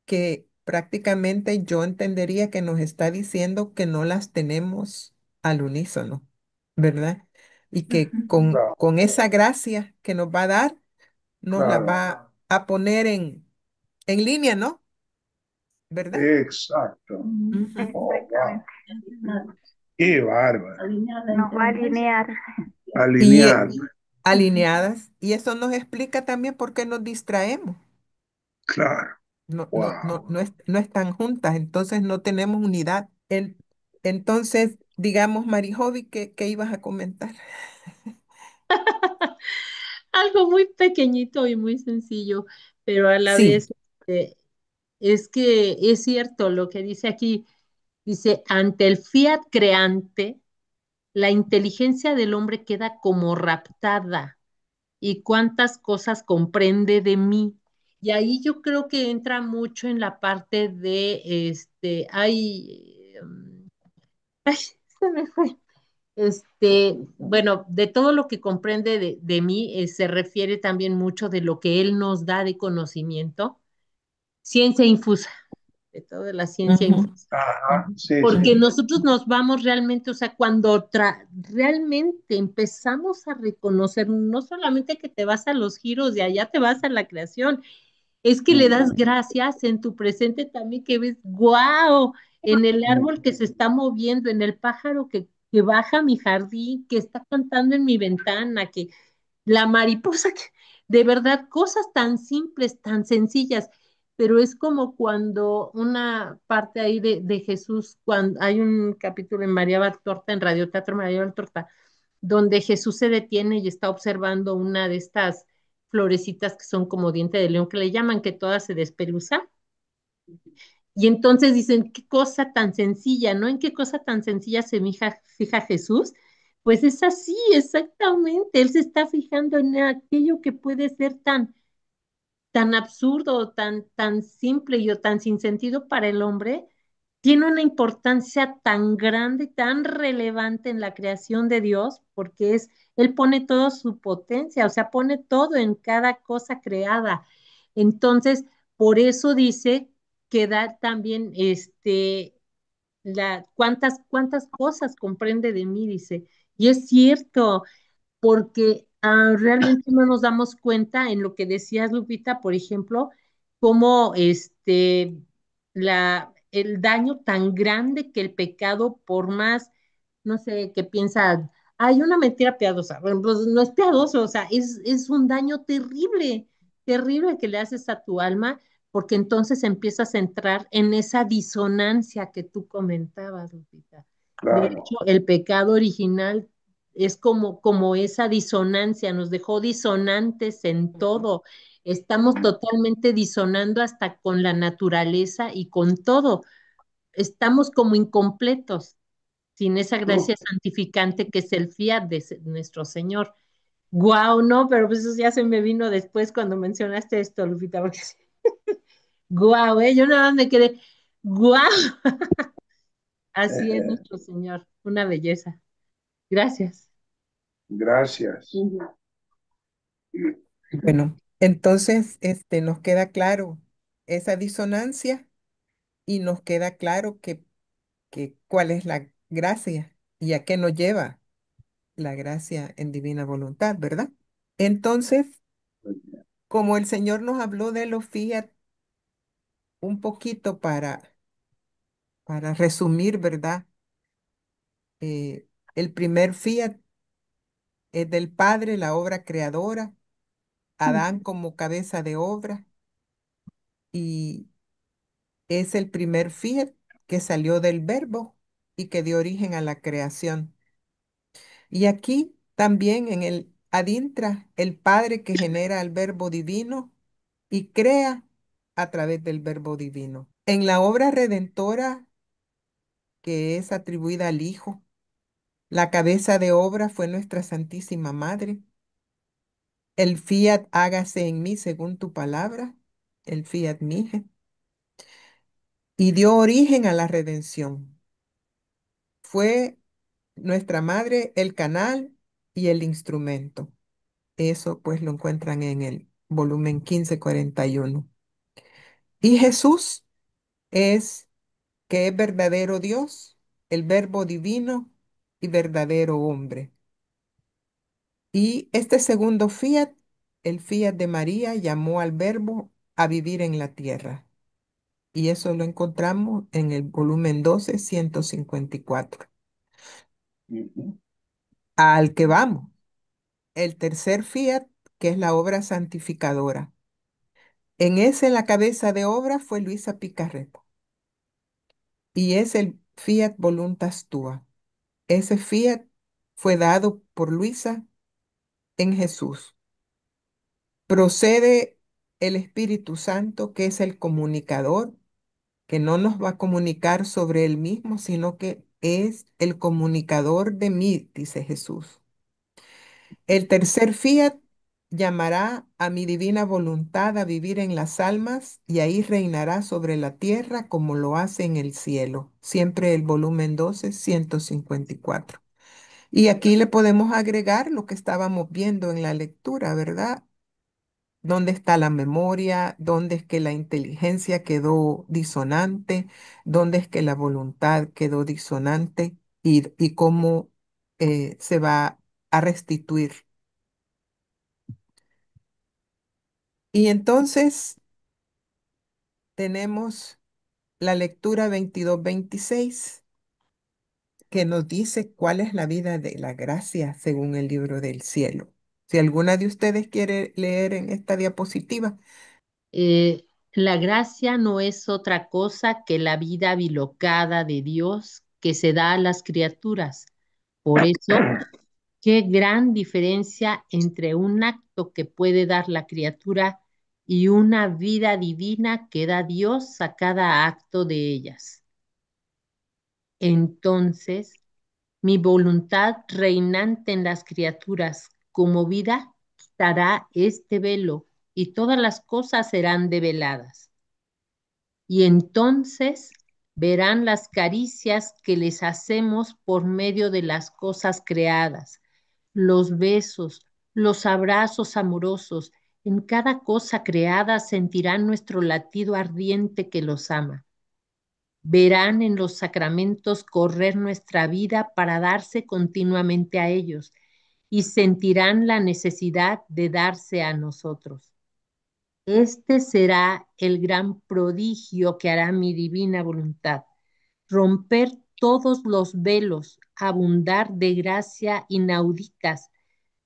que prácticamente yo entendería que nos está diciendo que no las tenemos al unísono, ¿verdad? Y que Claro, con esa gracia que nos va a dar, nos la claro, va a poner en línea, ¿no? ¿Verdad? exacto. Ujú. Oh, wow, Exactamente. qué bárbaro. Alinear la Nos va a inteligencia. alinear. Y Alinear, alineadas. Y eso nos explica también por qué nos distraemos. claro, wow. No están juntas, entonces no tenemos unidad. Entonces, digamos, Marijovi, ¿qué ibas a comentar? Algo muy pequeñito y muy sencillo, pero a la Sí. vez es que es cierto lo que dice aquí. Dice, ante el fiat creante, la inteligencia del hombre queda como raptada y cuántas cosas comprende de mí. Y ahí yo creo que entra mucho en la parte de, ay, se me fue. Bueno, de todo lo que comprende de mí, se refiere también mucho de lo que él nos da de conocimiento, ciencia infusa, de toda la ciencia Ujú, infusa. Ajá, sí, sí, Porque nosotros nos vamos realmente, o sea, cuando realmente empezamos a reconocer, no solamente que te vas a los giros de allá, te vas a la creación, es que le das gracias en tu presente también, que ves, wow, en el árbol que se está moviendo, en el pájaro que baja a mi jardín, que está cantando en mi ventana, que la mariposa, que, de verdad, cosas tan simples, tan sencillas, pero es como cuando una parte ahí de Jesús, cuando hay un capítulo en María Valtorta, en Radio Teatro María Valtorta, donde Jesús se detiene y está observando una de estas florecitas que son como diente de león, que le llaman, que todas se despeluzan. Y entonces dicen, qué cosa tan sencilla, ¿no? ¿En qué cosa tan sencilla se fija Jesús? Pues es así, exactamente. Él se está fijando en aquello que puede ser tan absurdo, tan simple y o tan sin sentido para el hombre, tiene una importancia tan grande, tan relevante en la creación de Dios, porque Él pone toda su potencia, o sea, pone todo en cada cosa creada. Entonces, por eso dice que da también, cuántas cosas comprende de mí, dice. Y es cierto, porque realmente no nos damos cuenta en lo que decías, Lupita, por ejemplo, cómo el daño tan grande que el pecado, por más, no sé, que piensa, hay una mentira piadosa, bueno, pues no es piadoso, o sea, es un daño terrible, terrible que le haces a tu alma, porque entonces empiezas a entrar en esa disonancia que tú comentabas, Lupita. De claro. hecho, el pecado original es como esa disonancia, nos dejó disonantes en todo. Estamos totalmente disonando hasta con la naturaleza y con todo. Estamos como incompletos sin esa gracia santificante que es el fiat de nuestro Señor. Guau, no, pero pues eso ya se me vino después cuando mencionaste esto, Lupita, porque sí. Guau, yo nada más me quedé, guau, así es nuestro Señor, una belleza. Gracias. Gracias. bueno, entonces nos queda claro esa disonancia y nos queda claro que cuál es la gracia y a qué nos lleva la gracia en divina voluntad, ¿verdad? Entonces, como el Señor nos habló de los fiat un poquito para resumir, ¿verdad? El primer fiat es del Padre, la obra creadora, Adán como cabeza de obra, y es el primer fiat que salió del verbo y que dio origen a la creación. Y aquí también en el adintra el Padre que genera el verbo divino y crea a través del verbo divino. En la obra redentora que es atribuida al Hijo, La cabeza de obra fue nuestra Santísima Madre. El fiat hágase en mí según tu palabra, el fiat mije, y dio origen a la redención. Fue nuestra madre el canal y el instrumento. Eso pues lo encuentran en el volumen 1541. Y Jesús es que es verdadero Dios, el verbo divino y verdadero hombre. Y este segundo fiat, el fiat de María, llamó al verbo a vivir en la tierra. Y eso lo encontramos en el volumen 12, 154. Ujú. Al que vamos, el tercer fiat, que es la obra santificadora. En ese la cabeza de obra fue Luisa Picarretto. Y es el fiat voluntas tua. Ese fiat fue dado por Luisa en Jesús. Procede el Espíritu Santo, que es el comunicador, que no nos va a comunicar sobre él mismo, sino que es el comunicador de mí, dice Jesús. El tercer fiat llamará a mi divina voluntad a vivir en las almas y ahí reinará sobre la tierra como lo hace en el cielo. Siempre el volumen 12, 154. Y aquí le podemos agregar lo que estábamos viendo en la lectura, ¿verdad? ¿Dónde está la memoria? ¿Dónde es que la inteligencia quedó disonante? ¿Dónde es que la voluntad quedó disonante? Y cómo se va a restituir. Y entonces tenemos la lectura 22-26 que nos dice cuál es la vida de la gracia según el libro del cielo. Si alguna de ustedes quiere leer en esta diapositiva. La gracia no es otra cosa que la vida bilocada de Dios que se da a las criaturas. Por eso, qué gran diferencia entre un acto que puede dar la criatura y una vida divina que da Dios a cada acto de ellas. Entonces, mi voluntad reinante en las criaturas como vida quitará este velo y todas las cosas serán develadas. Y entonces verán las caricias que les hacemos por medio de las cosas creadas, los besos, los abrazos amorosos. En cada cosa creada sentirán nuestro latido ardiente que los ama. Verán en los sacramentos correr nuestra vida para darse continuamente a ellos y sentirán la necesidad de darse a nosotros. Este será el gran prodigio que hará mi divina voluntad, romper todos los velos, abundar de gracia inauditas,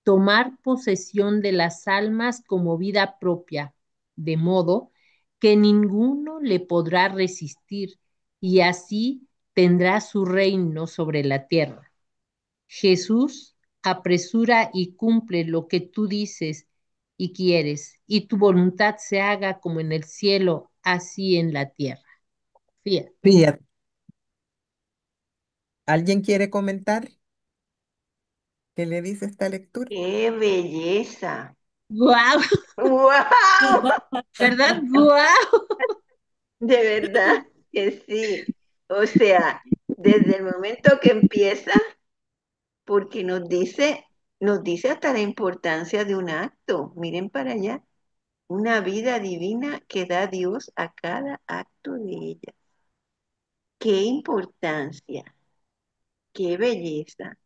tomar posesión de las almas como vida propia, de modo que ninguno le podrá resistir y así tendrá su reino sobre la tierra. Jesús apresura y cumple lo que tú dices y quieres, y tu voluntad se haga como en el cielo, así en la tierra. Fíjate. Fíjate. ¿Alguien quiere comentar qué le dice esta lectura? ¡Qué belleza! ¡Guau! ¡Wow! ¿Verdad? ¡Guau! De verdad que sí. O sea, desde el momento que empieza, porque nos dice hasta la importancia de un acto. Miren para allá, una vida divina que da Dios a cada acto de ella. ¡Qué importancia! ¡Qué belleza!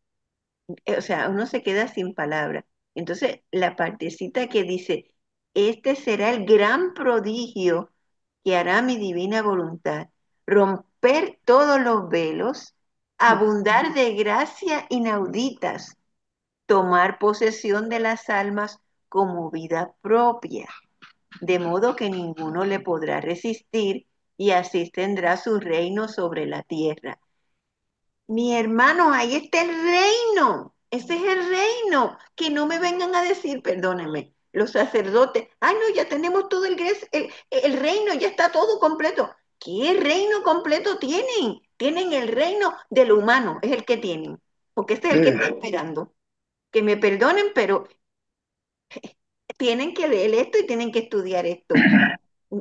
O sea, uno se queda sin palabras. Entonces, la partecita que dice, este será el gran prodigio que hará mi divina voluntad, romper todos los velos, abundar de gracia inauditas, tomar posesión de las almas como vida propia, de modo que ninguno le podrá resistir y así tendrá su reino sobre la tierra. Mi hermano, ahí está el reino. Ese es el reino. Que no me vengan a decir, perdónenme, los sacerdotes, ay no, ya tenemos todo el reino, ya está todo completo. ¿Qué reino completo tienen? Tienen el reino del humano, es el que tienen. porque este es el que está esperando. Que me perdonen, pero tienen que leer esto y tienen que estudiar esto.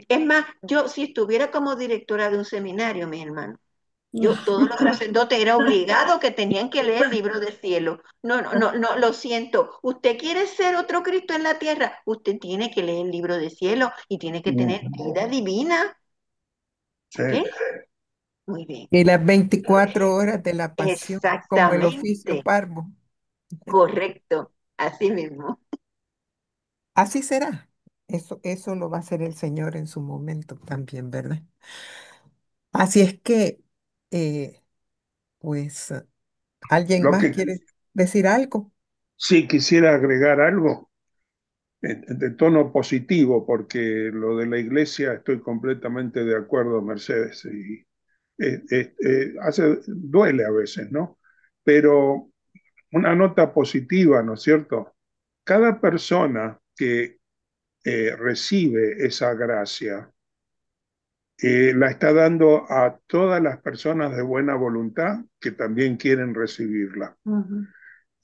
Es más, yo si estuviera como directora de un seminario, mi hermano, yo, todos los sacerdotes era obligado que tenían que leer el libro del cielo. No, no, no, no, lo siento. Usted quiere ser otro Cristo en la tierra, usted tiene que leer el libro del cielo y tiene que tener vida divina. Sí. ¿Ok? Muy bien. Y las 24 horas de la pasión, como el oficio Exactamente. parvo. Correcto. Así mismo. Así será. Eso lo va a hacer el Señor en su momento también, ¿verdad? Así es que, eh, pues, ¿alguien Lo más que quiere decir algo? sí quisiera agregar algo de tono positivo, porque lo de la iglesia estoy completamente de acuerdo, Mercedes, y duele a veces, ¿no? Pero una nota positiva, ¿no es cierto? Cada persona que recibe esa gracia, la está dando a todas las personas de buena voluntad que también quieren recibirla. Ujú.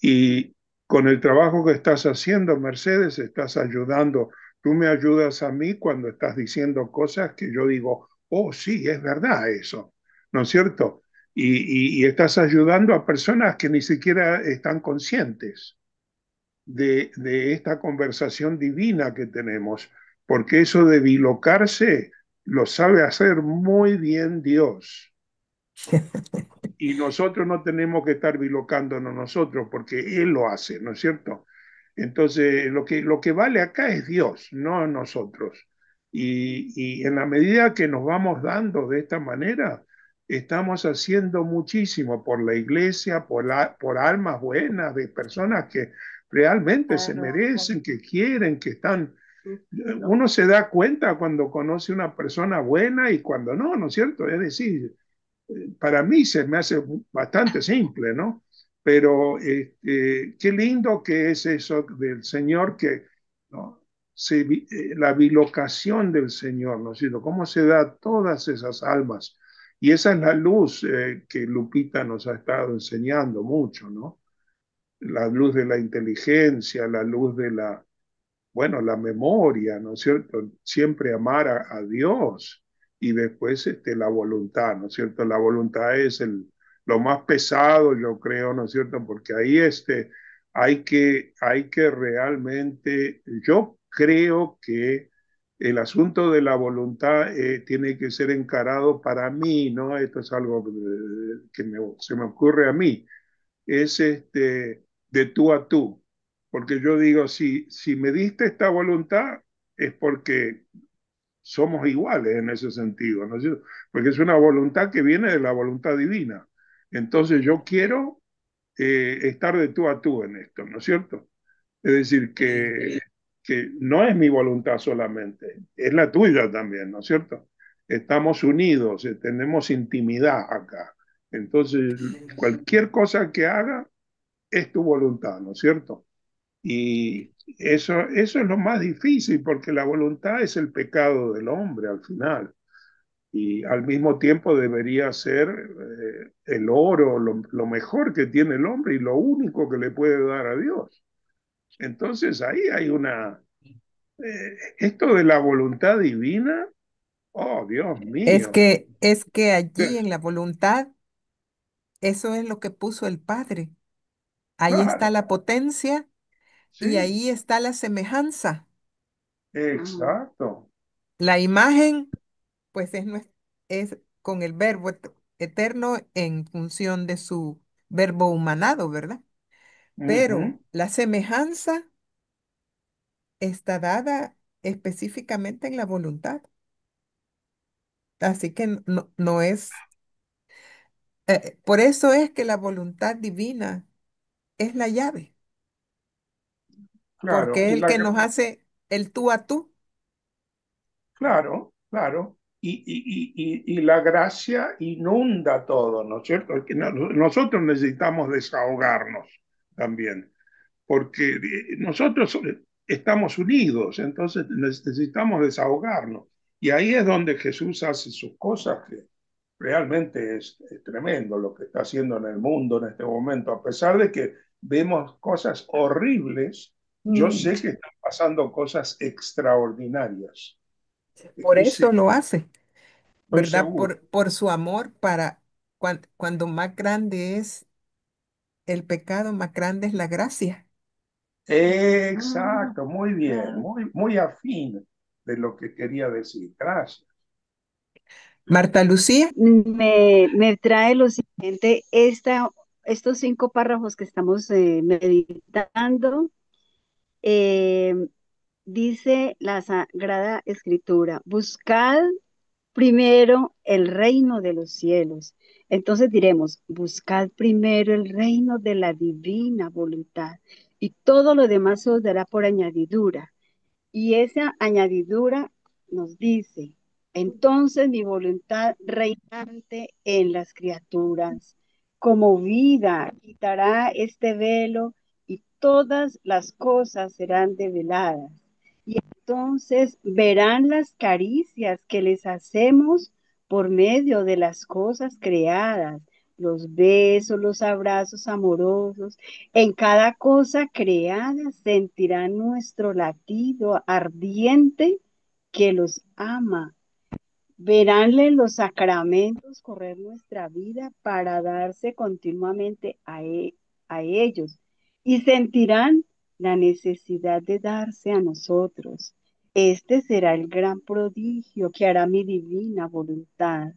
Y con el trabajo que estás haciendo, Mercedes, estás ayudando. Tú me ayudas a mí cuando estás diciendo cosas que yo digo, oh, sí, es verdad eso, ¿no es cierto? Y estás ayudando a personas que ni siquiera están conscientes de esta conversación divina que tenemos, porque eso de bilocarse lo sabe hacer muy bien Dios. Y nosotros no tenemos que estar bilocándonos nosotros, porque Él lo hace, ¿no es cierto? Entonces, lo que vale acá es Dios, no nosotros. Y en la medida que nos vamos dando de esta manera, estamos haciendo muchísimo por la iglesia, por almas buenas, de personas que realmente se Claro. merecen, que quieren, que están... No. Uno se da cuenta cuando conoce una persona buena y cuando no, ¿no es cierto? Es decir, para mí se me hace bastante simple, ¿no? Pero qué lindo que es eso del Señor, que ¿no? La bilocación del Señor, ¿no es cierto? Cómo se da a todas esas almas. Y esa es la luz que Lupita nos ha estado enseñando mucho, ¿no? La luz de la inteligencia, la luz de la, bueno, la memoria, ¿no es cierto? Siempre amar a Dios y después la voluntad, ¿no es cierto? La voluntad es lo más pesado, yo creo, ¿no es cierto? Porque ahí hay que realmente, yo creo que el asunto de la voluntad tiene que ser encarado para mí, ¿no? Esto es algo que se me ocurre a mí, es de tú a tú. Porque yo digo, si me diste esta voluntad, es porque somos iguales en ese sentido, ¿no es cierto? Porque es una voluntad que viene de la voluntad divina. Entonces yo quiero estar de tú a tú en esto, ¿no es cierto? Es decir, que no es mi voluntad solamente, es la tuya también, ¿no es cierto? Estamos unidos, tenemos intimidad acá. Entonces, cualquier cosa que haga, es tu voluntad, ¿no es cierto? Y eso es lo más difícil, porque la voluntad es el pecado del hombre al final. Y al mismo tiempo debería ser el oro, lo mejor que tiene el hombre y lo único que le puede dar a Dios. Entonces ahí hay esto de la voluntad divina, oh Dios mío, Es que allí en la voluntad, eso es lo que puso el Padre. Ahí está claro, la potencia y sí, ahí está la semejanza. exacto. La imagen, pues es con el verbo eterno en función de su verbo humanado, ¿verdad? Pero Ujú. la semejanza está dada específicamente en la voluntad. Así que no es, por eso es que la voluntad divina es la llave, Claro, porque es y el que nos hace el tú a tú. claro, claro. Y la gracia inunda todo, ¿no es cierto? Es que nosotros necesitamos desahogarnos también, porque nosotros estamos unidos, entonces necesitamos desahogarnos. Y ahí es donde Jesús hace sus cosas que realmente es tremendo lo que está haciendo en el mundo en este momento. A pesar de que vemos cosas horribles, yo sé que están pasando cosas extraordinarias. Por Y sí, eso lo hace, estoy ¿verdad? seguro. Por su amor para cuando más grande es el pecado, más grande es la gracia. Exacto, muy bien, muy afín de lo que quería decir. Gracias. Marta Lucía, Me trae lo siguiente, estos 5 párrafos que estamos meditando, eh, dice la Sagrada Escritura, buscad primero el reino de los cielos. Entonces diremos, buscad primero el reino de la divina voluntad y todo lo demás se os dará por añadidura. Y esa añadidura nos dice, entonces mi voluntad reinante en las criaturas, como vida, quitará este velo y todas las cosas serán develadas. Y entonces verán las caricias que les hacemos por medio de las cosas creadas, los besos, los abrazos amorosos, en cada cosa creada sentirán nuestro latido ardiente que los ama. Veránle los sacramentos correr nuestra vida para darse continuamente a ellos y sentirán la necesidad de darse a nosotros. Este será el gran prodigio que hará mi divina voluntad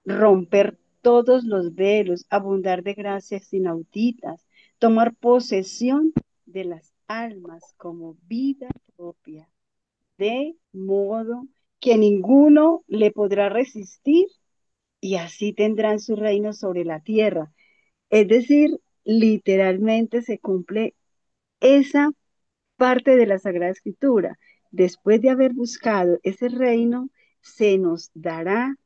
romper todos los velos, abundar de gracias inauditas, tomar posesión de las almas como vida propia, de modo que ninguno le podrá resistir y así tendrán su reino sobre la tierra. Es decir, literalmente se cumple esa parte de la Sagrada Escritura. Después de haber buscado ese reino, se nos dará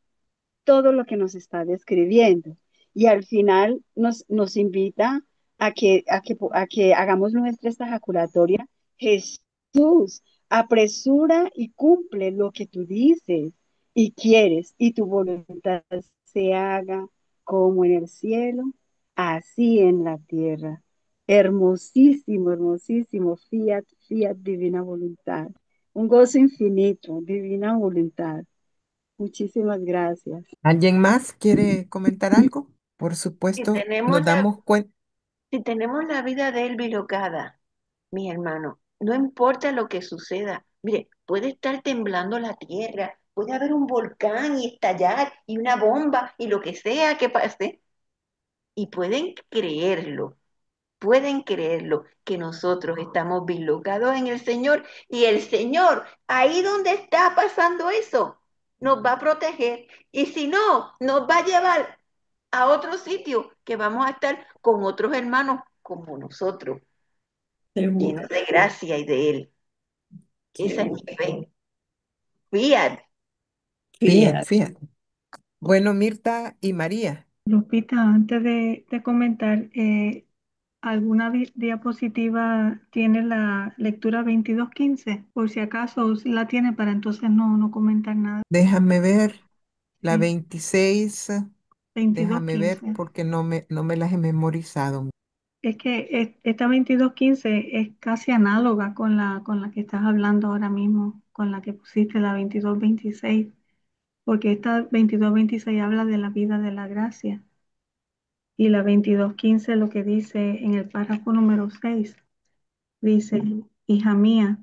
todo lo que nos está describiendo. Y al final nos invita a que hagamos nuestra esta ejaculatoria. Jesús, apresura y cumple lo que tú dices y quieres, y tu voluntad se haga como en el cielo, así en la tierra. Hermosísimo, hermosísimo, fiat, fiat, divina voluntad. Un gozo infinito, divina voluntad. Muchísimas gracias. ¿alguien más quiere comentar algo? Por Si supuesto, tenemos nos damos cuenta. si tenemos la vida de él bilocada, mi hermano, no importa lo que suceda. Mire, puede estar temblando la tierra, puede haber un volcán y estallar y una bomba y lo que sea que pase. Y pueden creerlo, que nosotros estamos bilocados en el Señor y el Señor, ahí donde está pasando eso, nos va a proteger. Y si no, nos va a llevar a otro sitio que vamos a estar con otros hermanos como nosotros, Seguro, llenos de gracia y de Él. Esa es mi seguro. fe. Fiat. Bien, Fíjate. fíjate. Bueno, Mirta y María, Lupita, antes de comentar, ¿alguna diapositiva tiene la lectura 22:15? Por si acaso si la tiene para entonces no comentar nada. déjame ver la Sí, 26, veintidós déjame ver quince. porque no me las he memorizado. Es que esta 22:15 es casi análoga con la que estás hablando ahora mismo, con la que pusiste la 22:26, porque esta 22:26 habla de la vida de la gracia y la 22:15 lo que dice en el párrafo número 6 dice, hija mía,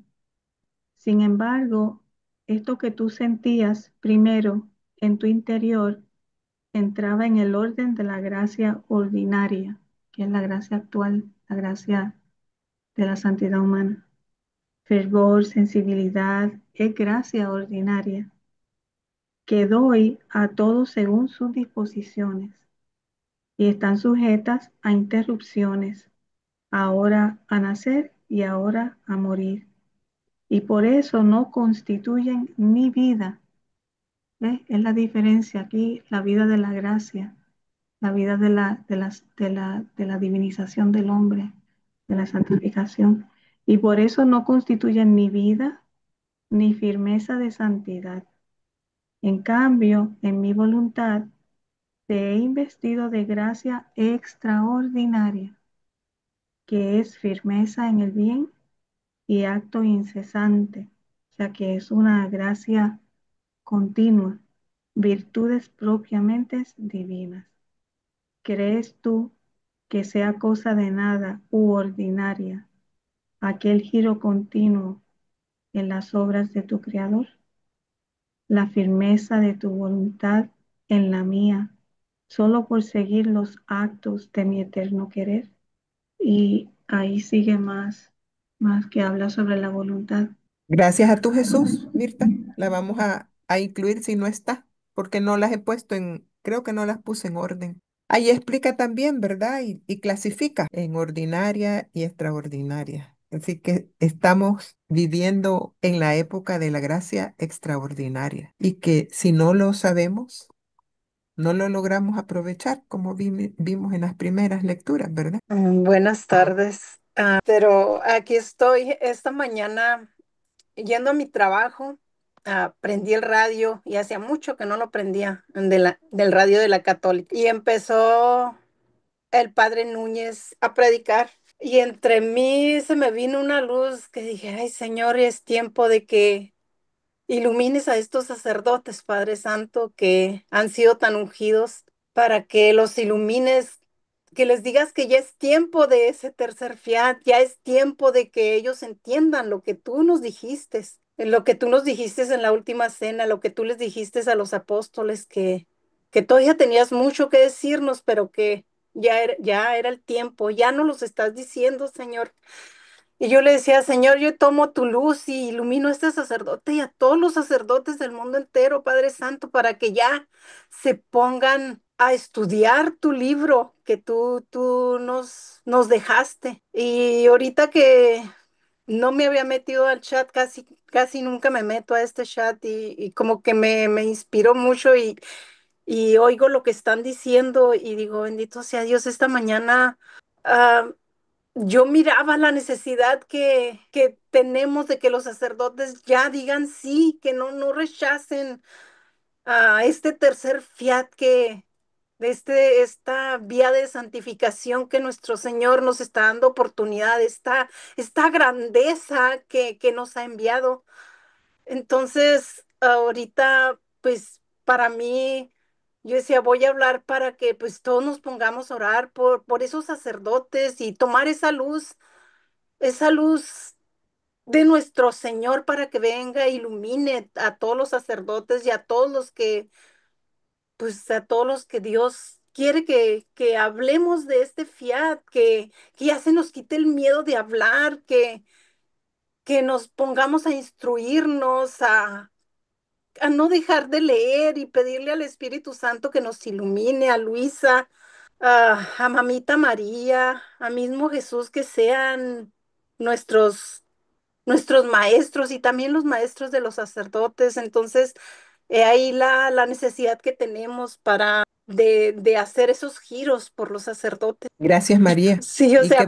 sin embargo, esto que tú sentías primero en tu interior entraba en el orden de la gracia ordinaria, que es la gracia actual, la gracia de la santidad humana. Fervor, sensibilidad, es gracia ordinaria, que doy a todos según sus disposiciones y están sujetas a interrupciones, ahora a nacer y ahora a morir. Y por eso no constituyen mi vida. ¿Ves? Es la diferencia aquí, la vida de la gracia, la vida de la divinización del hombre, de la santificación. Y por eso no constituyen ni vida ni firmeza de santidad. En cambio, en mi voluntad Te he investido de gracia extraordinaria, que es firmeza en el bien y acto incesante, o sea que es una gracia continua, virtudes propiamente divinas. ¿Crees tú que sea cosa de nada u ordinaria aquel giro continuo en las obras de tu Creador? La firmeza de tu voluntad en la mía, solo por seguir los actos de mi eterno querer. Y ahí sigue más que habla sobre la voluntad. Gracias a tu Jesús, Mirta. La vamos a incluir si no está, porque no las he puesto creo que no las puse en orden. Ahí explica también, ¿verdad? Y clasifica en ordinaria y extraordinaria. Así que estamos viviendo en la época de la gracia extraordinaria y que si no lo sabemos, no lo logramos aprovechar como vimos en las primeras lecturas, ¿verdad? Buenas tardes. Pero aquí estoy esta mañana yendo a mi trabajo. Prendí el radio y hacía mucho que no lo prendía del radio de la Católica. Y empezó el padre Núñez a predicar. Y entre mí se me vino una luz que dije, ay Señor, es tiempo de que ilumines a estos sacerdotes, Padre Santo, que han sido tan ungidos, para que los ilumines, que les digas que ya es tiempo de ese tercer fiat, ya es tiempo de que ellos entiendan lo que tú nos dijiste, lo que tú nos dijiste en la última cena, lo que tú les dijiste a los apóstoles, que todavía tenías mucho que decirnos, pero que ya era el tiempo, ya no los estás diciendo, Señor. Y yo le decía, Señor, yo tomo tu luz y ilumino a este sacerdote y a todos los sacerdotes del mundo entero, Padre Santo, para que ya se pongan a estudiar tu libro que tú nos dejaste. Y ahorita que no me había metido al chat, casi nunca me meto a este chat y como que me inspiró mucho y oigo lo que están diciendo y digo, bendito sea Dios, esta mañana. ah, yo miraba la necesidad que tenemos de que los sacerdotes ya digan sí, que no rechacen a este tercer fiat de esta vía de santificación que nuestro Señor nos está dando oportunidad, esta grandeza que nos ha enviado. Entonces, ahorita, pues para mí, yo decía, voy a hablar para que pues todos nos pongamos a orar por esos sacerdotes y tomar esa luz de nuestro Señor para que venga e ilumine a todos los sacerdotes y a todos los pues a todos los que Dios quiere que hablemos de este fiat, que ya se nos quite el miedo de hablar, que nos pongamos a instruirnos, a no dejar de leer y pedirle al Espíritu Santo que nos ilumine, a Luisa, a Mamita María, a mismo Jesús, que sean nuestros, nuestros maestros y también los maestros de los sacerdotes. Entonces, he ahí la necesidad que tenemos de hacer esos giros por los sacerdotes. Gracias, María. Sí, o Y sea,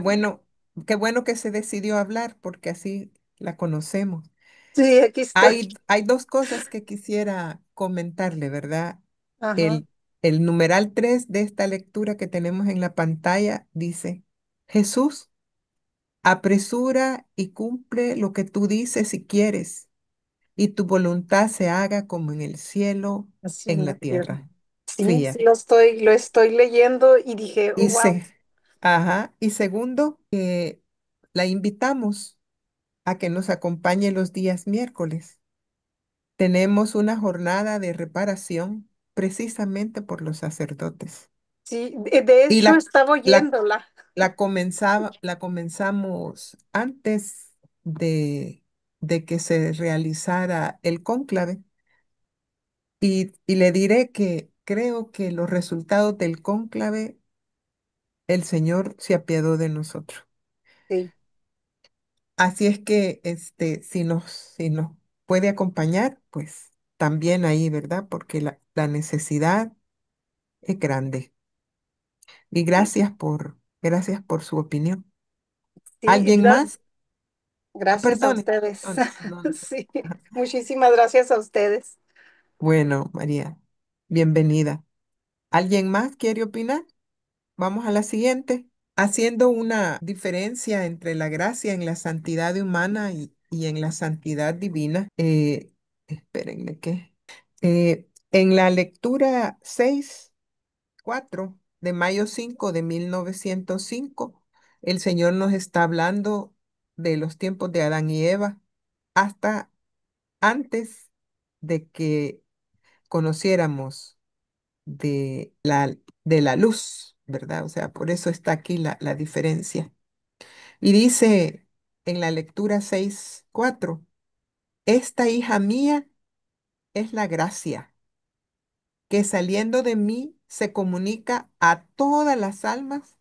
qué bueno que se decidió hablar porque así la conocemos. sí, aquí estoy. Hay dos cosas que quisiera comentarle, ¿verdad? Ajá. El numeral 3 de esta lectura que tenemos en la pantalla dice, Jesús, apresura y cumple lo que tú dices si quieres, y tu voluntad se haga como en el cielo, Así en en la la tierra. tierra. Sí, Sí. sí lo estoy leyendo y dije, oh, Y wow. ajá. Y segundo, que la invitamos a que nos acompañe los días miércoles. Tenemos una jornada de reparación precisamente por los sacerdotes. Sí, de Y hecho estaba oyéndola. la comenzamos antes de que se realizara el cónclave. Y le diré que creo que los resultados del cónclave, el Señor se apiadó de nosotros. Sí, Así es que si nos puede acompañar, pues también ahí, ¿verdad? Porque la necesidad es grande. Y gracias por su opinión. sí, ¿Alguien más? Ah, gracias a perdone. ustedes. Perdone, no, no. Sí, muchísimas gracias a ustedes. Bueno, María, bienvenida. ¿Alguien más quiere opinar? Vamos a la siguiente. Haciendo una diferencia entre la gracia en la santidad humana y en la santidad divina. Espérenme que. En la lectura 6:4 de mayo 5 de 1905, el Señor nos está hablando de los tiempos de Adán y Eva hasta antes de que conociéramos de la luz, ¿verdad? O sea, por eso está aquí la diferencia. Y dice en la lectura 6:4, esta hija mía es la gracia que saliendo de mí se comunica a todas las almas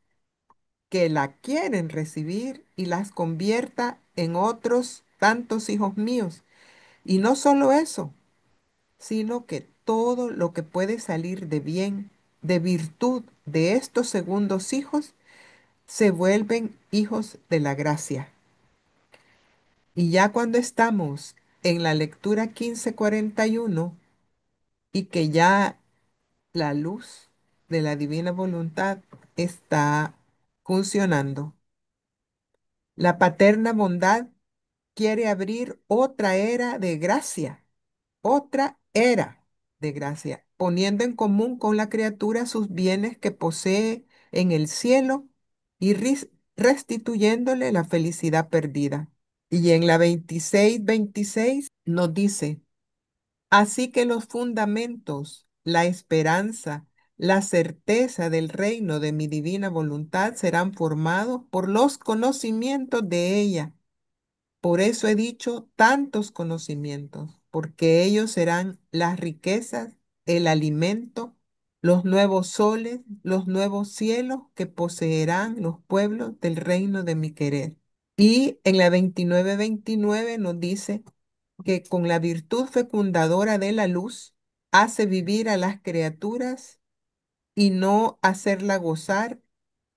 que la quieren recibir y las convierta en otros tantos hijos míos. Y no solo eso, sino que todo lo que puede salir de bien, de virtud de estos segundos hijos, se vuelven hijos de la gracia. Y ya cuando estamos en la lectura 15:41 y que ya la luz de la divina voluntad está funcionando, la paterna bondad quiere abrir otra era de gracia, poniendo en común con la criatura sus bienes que posee en el cielo y restituyéndole la felicidad perdida. Y en la 26:26 nos dice, así que los fundamentos, la esperanza, la certeza del reino de mi divina voluntad serán formados por los conocimientos de ella. Por eso he dicho tantos conocimientos, porque ellos serán las riquezas, el alimento, los nuevos soles, los nuevos cielos que poseerán los pueblos del reino de mi querer. Y en la 29:29 nos dice que con la virtud fecundadora de la luz hace vivir a las criaturas y no hacerla gozar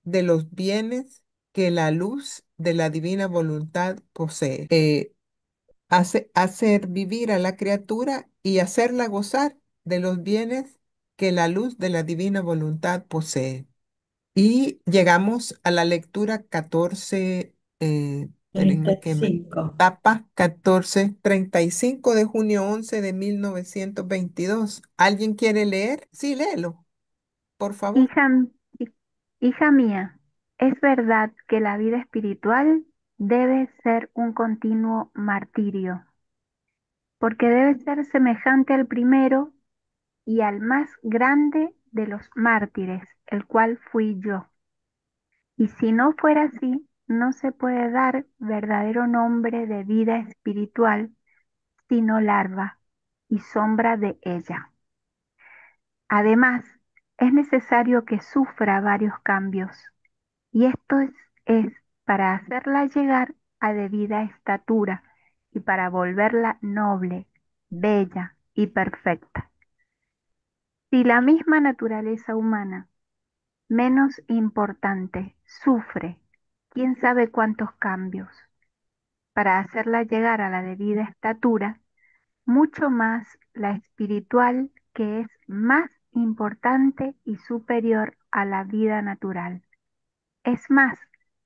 de los bienes que la luz de la divina voluntad posee. Hacer vivir a la criatura y hacerla gozar de los bienes que la luz de la divina voluntad posee. Y llegamos a la lectura 14, espérenme que me 35. tapa, 14:35 de junio 11 de 1922. ¿Alguien quiere leer? Sí, léelo, por favor. Hija, hija mía, es verdad que la vida espiritual debe ser un continuo martirio, porque debe ser semejante al primero y al más grande de los mártires, el cual fui yo. Y si no fuera así, no se puede dar verdadero nombre de vida espiritual, sino larva y sombra de ella. Además, es necesario que sufra varios cambios, y esto es para hacerla llegar a debida estatura y para volverla noble, bella y perfecta. Si la misma naturaleza humana, menos importante, sufre quién sabe cuántos cambios para hacerla llegar a la debida estatura, mucho más la espiritual, que es más importante y superior a la vida natural. Es más,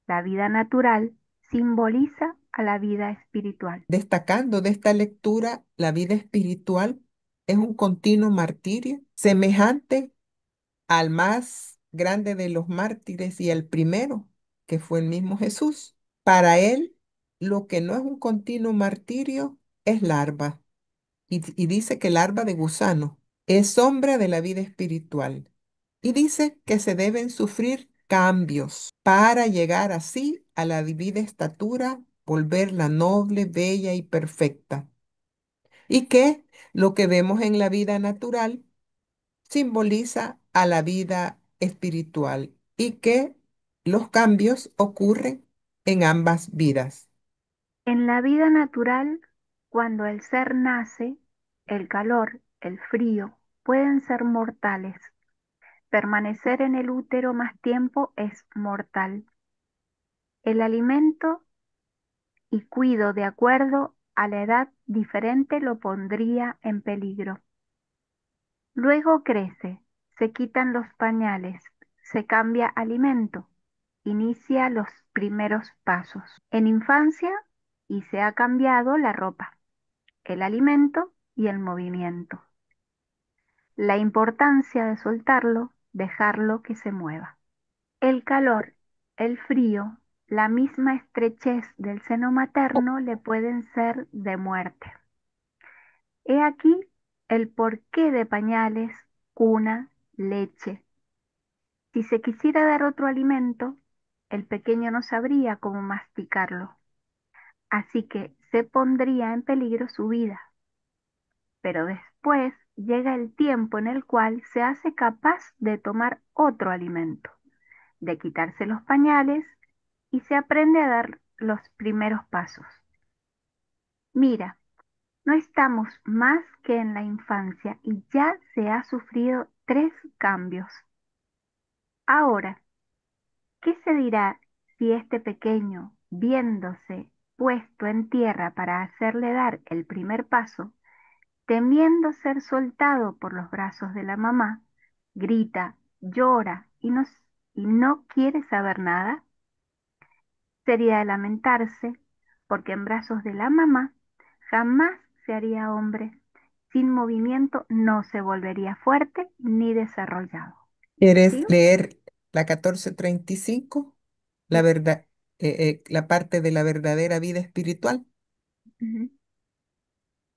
la vida natural simboliza a la vida espiritual. Destacando de esta lectura, la vida espiritual es un continuo martirio semejante al más grande de los mártires y al primero, que fue el mismo Jesús. Para él, lo que no es un continuo martirio es larva, y dice que larva de gusano es sombra de la vida espiritual. Y dice que se deben sufrir cambios para llegar así a la divina estatura, volverla noble, bella y perfecta. Y que lo que vemos en la vida natural simboliza a la vida espiritual y que los cambios ocurren en ambas vidas. En la vida natural, cuando el ser nace, el calor, el frío, pueden ser mortales. Permanecer en el útero más tiempo es mortal. El alimento y cuido de acuerdo a la edad diferente lo pondría en peligro. Luego crece, Se quitan los pañales, se cambia alimento, inicia los primeros pasos. En infancia y se ha cambiado la ropa, el alimento y el movimiento. La importancia de soltarlo, dejarlo que se mueva. El calor, el frío, la misma estrechez del seno materno le pueden ser de muerte. He aquí el porqué de pañales, cuna, leche. Si se quisiera dar otro alimento, el pequeño no sabría cómo masticarlo, así que se pondría en peligro su vida. Pero después llega el tiempo en el cual se hace capaz de tomar otro alimento, de quitarse los pañales y se aprende a dar los primeros pasos. Mira, no estamos más que en la infancia y ya se ha sufrido 3 cambios. Ahora, ¿qué se dirá si este pequeño, viéndose puesto en tierra para hacerle dar el primer paso, temiendo ser soltado por los brazos de la mamá, grita, llora y no quiere saber nada? Sería de lamentarse, porque en brazos de la mamá jamás se haría hombre. Sin movimiento no se volvería fuerte ni desarrollado. ¿Quieres ¿Sí? leer la 1435? La Sí. verdad, la parte de la verdadera vida espiritual. Ujú.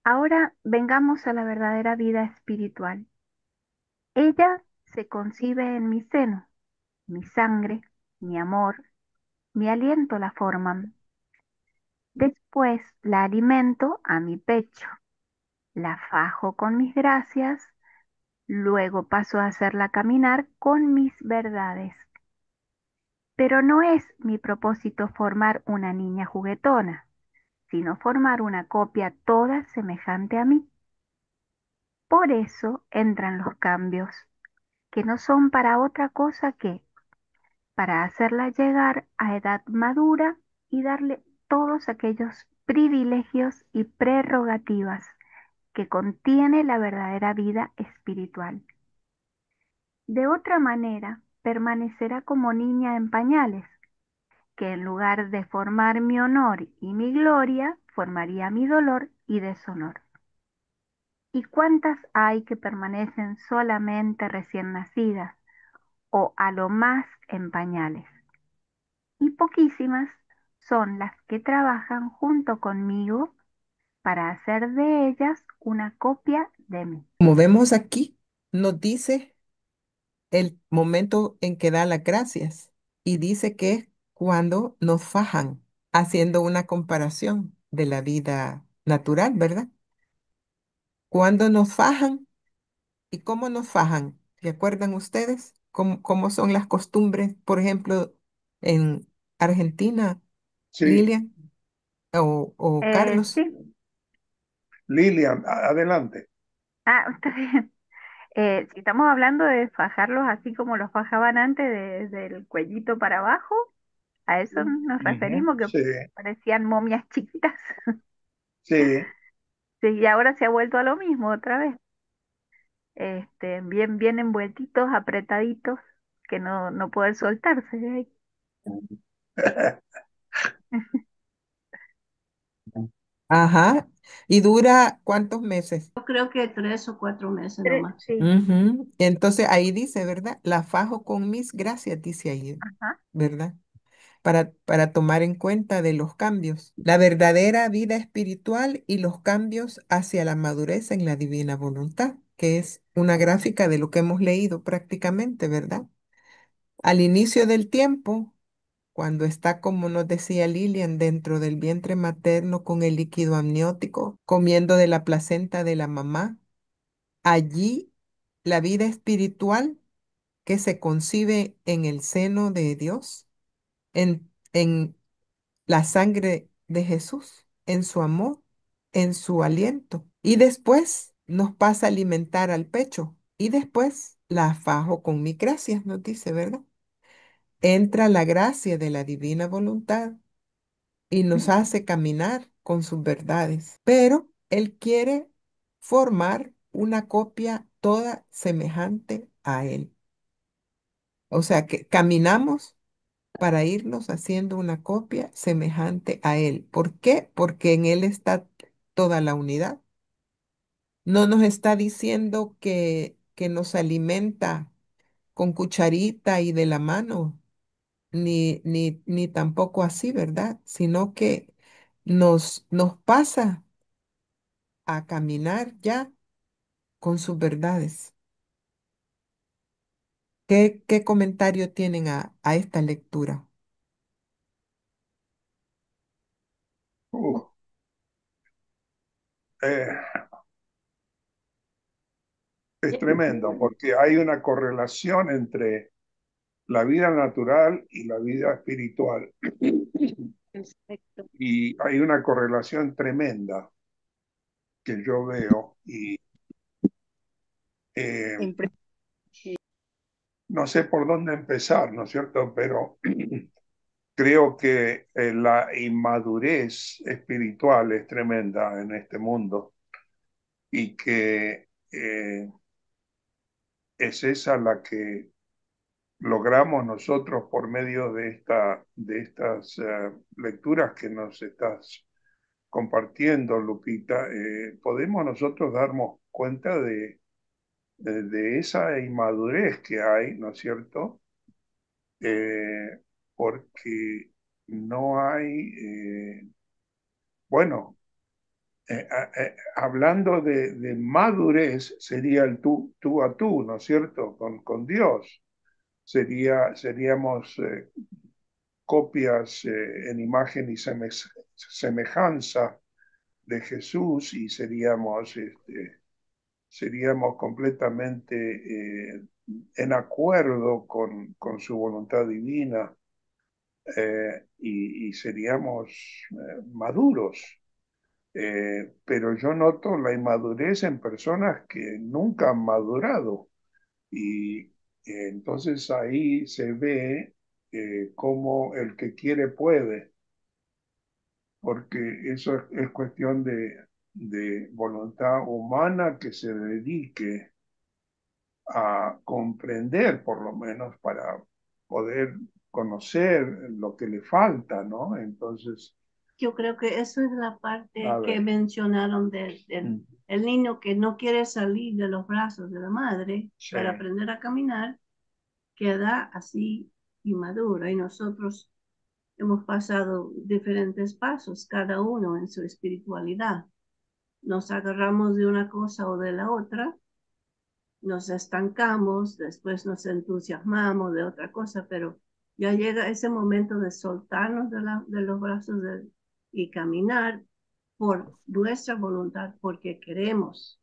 Ahora vengamos a la verdadera vida espiritual. Ella se concibe en mi seno, mi sangre, mi amor, mi aliento la forman. Después la alimento a mi pecho, la fajo con mis gracias, luego paso a hacerla caminar con mis verdades. Pero no es mi propósito formar una niña juguetona, sino formar una copia toda semejante a mí. Por eso entran los cambios, que no son para otra cosa que para hacerla llegar a edad madura y darle todos aquellos privilegios y prerrogativas que contiene la verdadera vida espiritual. De otra manera, permanecerá como niña en pañales, que en lugar de formar mi honor y mi gloria, formaría mi dolor y deshonor. ¿Y cuántas hay que permanecen solamente recién nacidas o a lo más en pañales? Y poquísimas son las que trabajan junto conmigo para hacer de ellas una copia de mí. Como vemos aquí, nos dice el momento en que da las gracias y dice que es cuando nos fajan, haciendo una comparación de la vida natural, ¿verdad? Cuando nos fajan y cómo nos fajan. ¿Recuerdan ustedes cómo son las costumbres, por ejemplo, en Argentina, Sí, Lilian o Carlos? Sí, Lilian, adelante. está bien. Si estamos hablando de fajarlos así como los fajaban antes, desde el cuellito para abajo, a eso nos Ujú. referimos, que Sí, parecían momias chiquitas. sí. Sí, y ahora se ha vuelto a lo mismo otra vez. Bien, bien envueltitos, apretaditos, que no poder soltarse de ahí. Ajá. ¿Y dura cuántos meses? Yo creo que 3 o 4 meses nomás. Sí, Ujú. Entonces ahí dice, ¿verdad? La fajo con mis gracias, dice ahí, ajá. ¿verdad? Para tomar en cuenta de los cambios, la verdadera vida espiritual y los cambios hacia la madurez en la divina voluntad, que es una gráfica de lo que hemos leído prácticamente, ¿verdad? Al inicio del tiempo, cuando está, como nos decía Lilian, dentro del vientre materno con el líquido amniótico, comiendo de la placenta de la mamá, allí la vida espiritual que se concibe en el seno de Dios, en la sangre de Jesús, en su amor, en su aliento. Y después nos pasa a alimentar al pecho. Y después la fajo con mi gracia, nos dice, ¿verdad? Entra la gracia de la divina voluntad y nos hace caminar con sus verdades. Pero Él quiere formar una copia toda semejante a Él. O sea que caminamos para irnos haciendo una copia semejante a Él. ¿Por qué? Porque en Él está toda la unidad. No nos está diciendo que nos alimenta con cucharita y de la mano, ni tampoco así, ¿verdad? Sino que nos pasa a caminar ya con sus verdades. ¿Qué comentario tienen a esta lectura? Uh, eh, es tremendo porque hay una correlación entre la vida natural y la vida espiritual. Perfecto. Y hay una correlación tremenda que yo veo y eh, Impre- no sé por dónde empezar, ¿no es cierto? Pero creo que la inmadurez espiritual es tremenda en este mundo y que es esa la que logramos nosotros por medio de estas lecturas que nos estás compartiendo, Lupita. Podemos nosotros darnos cuenta de esa inmadurez que hay, ¿no es cierto? Eh, Porque no hay, bueno, hablando de madurez, sería el tú a tú, ¿no es cierto? Con Dios. Seríamos copias en imagen y semejanza de Jesús y seríamos completamente en acuerdo con su voluntad divina y seríamos maduros. Pero yo noto la inmadurez en personas que nunca han madurado y entonces ahí se ve cómo el que quiere puede, porque eso es cuestión de voluntad humana que se dedique a comprender, por lo menos, para poder conocer lo que le falta, ¿no? Entonces, Yo creo que eso es la a parte que ver, mencionaron el niño que no quiere salir de los brazos de la madre sí, para aprender a caminar, queda así inmaduro. Y nosotros hemos pasado diferentes pasos, cada uno en su espiritualidad. Nos agarramos de una cosa o de la otra, nos estancamos, después nos entusiasmamos de otra cosa, pero ya llega ese momento de soltarnos de los brazos y caminar por nuestra voluntad, porque queremos.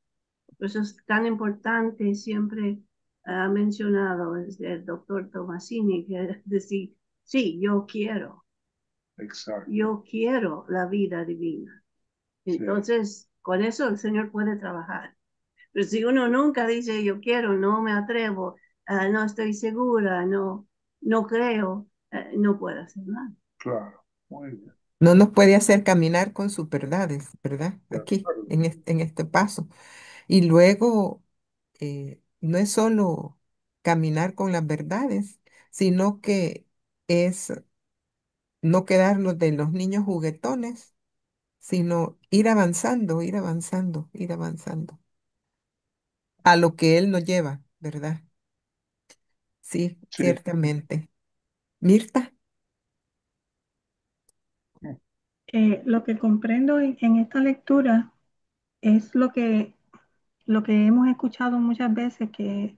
Por eso es tan importante, siempre ha mencionado desde el doctor Tomasini, que decir, sí, exacto, yo quiero la vida divina. sí, Entonces, con eso el Señor puede trabajar. Pero si uno nunca dice yo quiero, no me atrevo, no estoy segura, no creo, no puede hacer nada. claro, muy bien, No nos puede hacer caminar con sus verdades, ¿verdad? de Aquí, acuerdo, en este paso. Y luego, no es solo caminar con las verdades, sino que es no quedarnos de los niños juguetones, sino ir avanzando, ir avanzando, ir avanzando a lo que Él nos lleva, ¿verdad? Sí, sí, ciertamente. Mirta, Lo que comprendo en esta lectura es lo que hemos escuchado muchas veces, que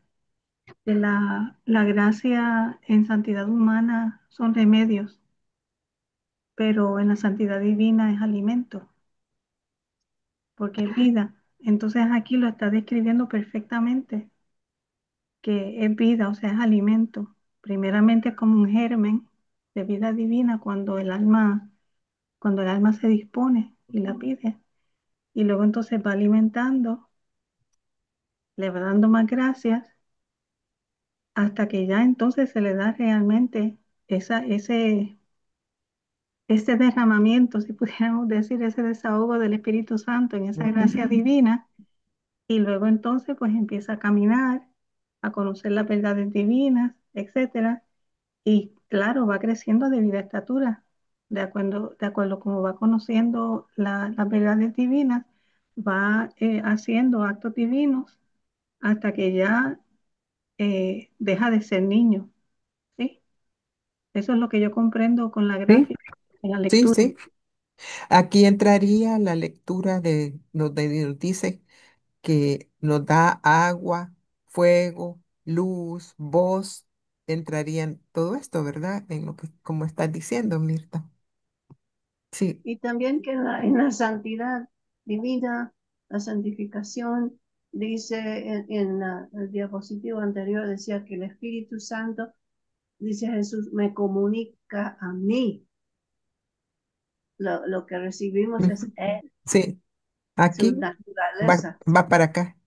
la gracia en santidad humana son remedios, pero en la santidad divina es alimento, porque es vida. Entonces aquí lo está describiendo perfectamente, que es vida, o sea, es alimento. Primeramente como un germen de vida divina cuando el alma se dispone y la pide. Y luego entonces va alimentando, le va dando más gracias hasta que ya entonces se le da realmente ese derramamiento, si pudiéramos decir, ese desahogo del Espíritu Santo en esa gracia divina. Y luego entonces pues empieza a caminar a conocer las verdades divinas, etcétera. Y claro, va creciendo de vida estatura, de acuerdo como va conociendo las verdades divinas, va haciendo actos divinos hasta que ya deja de ser niño, ¿sí? Eso es lo que yo comprendo con la Sí, gráfica, en la sí, lectura. sí. Aquí entraría la lectura de donde nos dice que nos da agua, fuego, luz, voz. Entrarían todo esto, ¿verdad? En lo que, como estás diciendo, Mirta. Sí, Y también que en la santidad divina, la santificación, dice el diapositivo anterior, decía que el Espíritu Santo, dice Jesús, me comunica a mí. Lo que recibimos es ujú, Él, sí. su Aquí naturaleza. va para acá,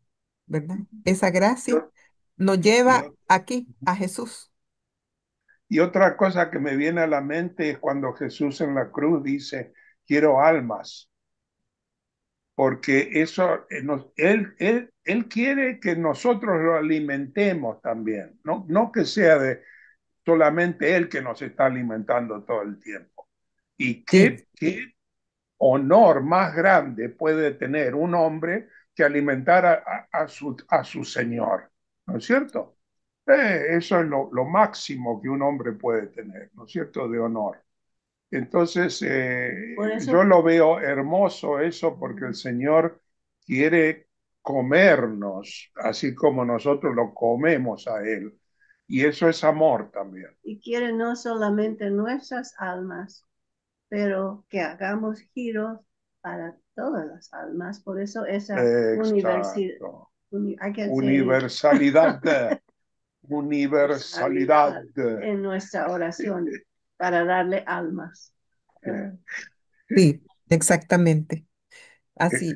¿verdad? Esa Y, gracia o- nos y lleva o- aquí, a Jesús. y otra cosa que me viene a la mente es cuando Jesús en la cruz dice, quiero almas, porque eso, él quiere que nosotros lo alimentemos también, no, no que sea de solamente Él que nos está alimentando todo el tiempo. ¿Y Sí, qué honor más grande puede tener un hombre que alimentar a su Señor? ¿No es cierto? Eso es lo máximo que un hombre puede tener, ¿no es cierto? De honor. Entonces, Por yo eso, lo veo hermoso eso porque el Señor quiere comernos, así como nosotros lo comemos a Él. Y eso es amor también. y quiere no solamente nuestras almas, pero que hagamos giros para todas las almas. Por eso esa universidad, Exacto. I can say it in English, Universalidad. Universalidad. en nuestra oración para darle almas. sí, exactamente. Eh,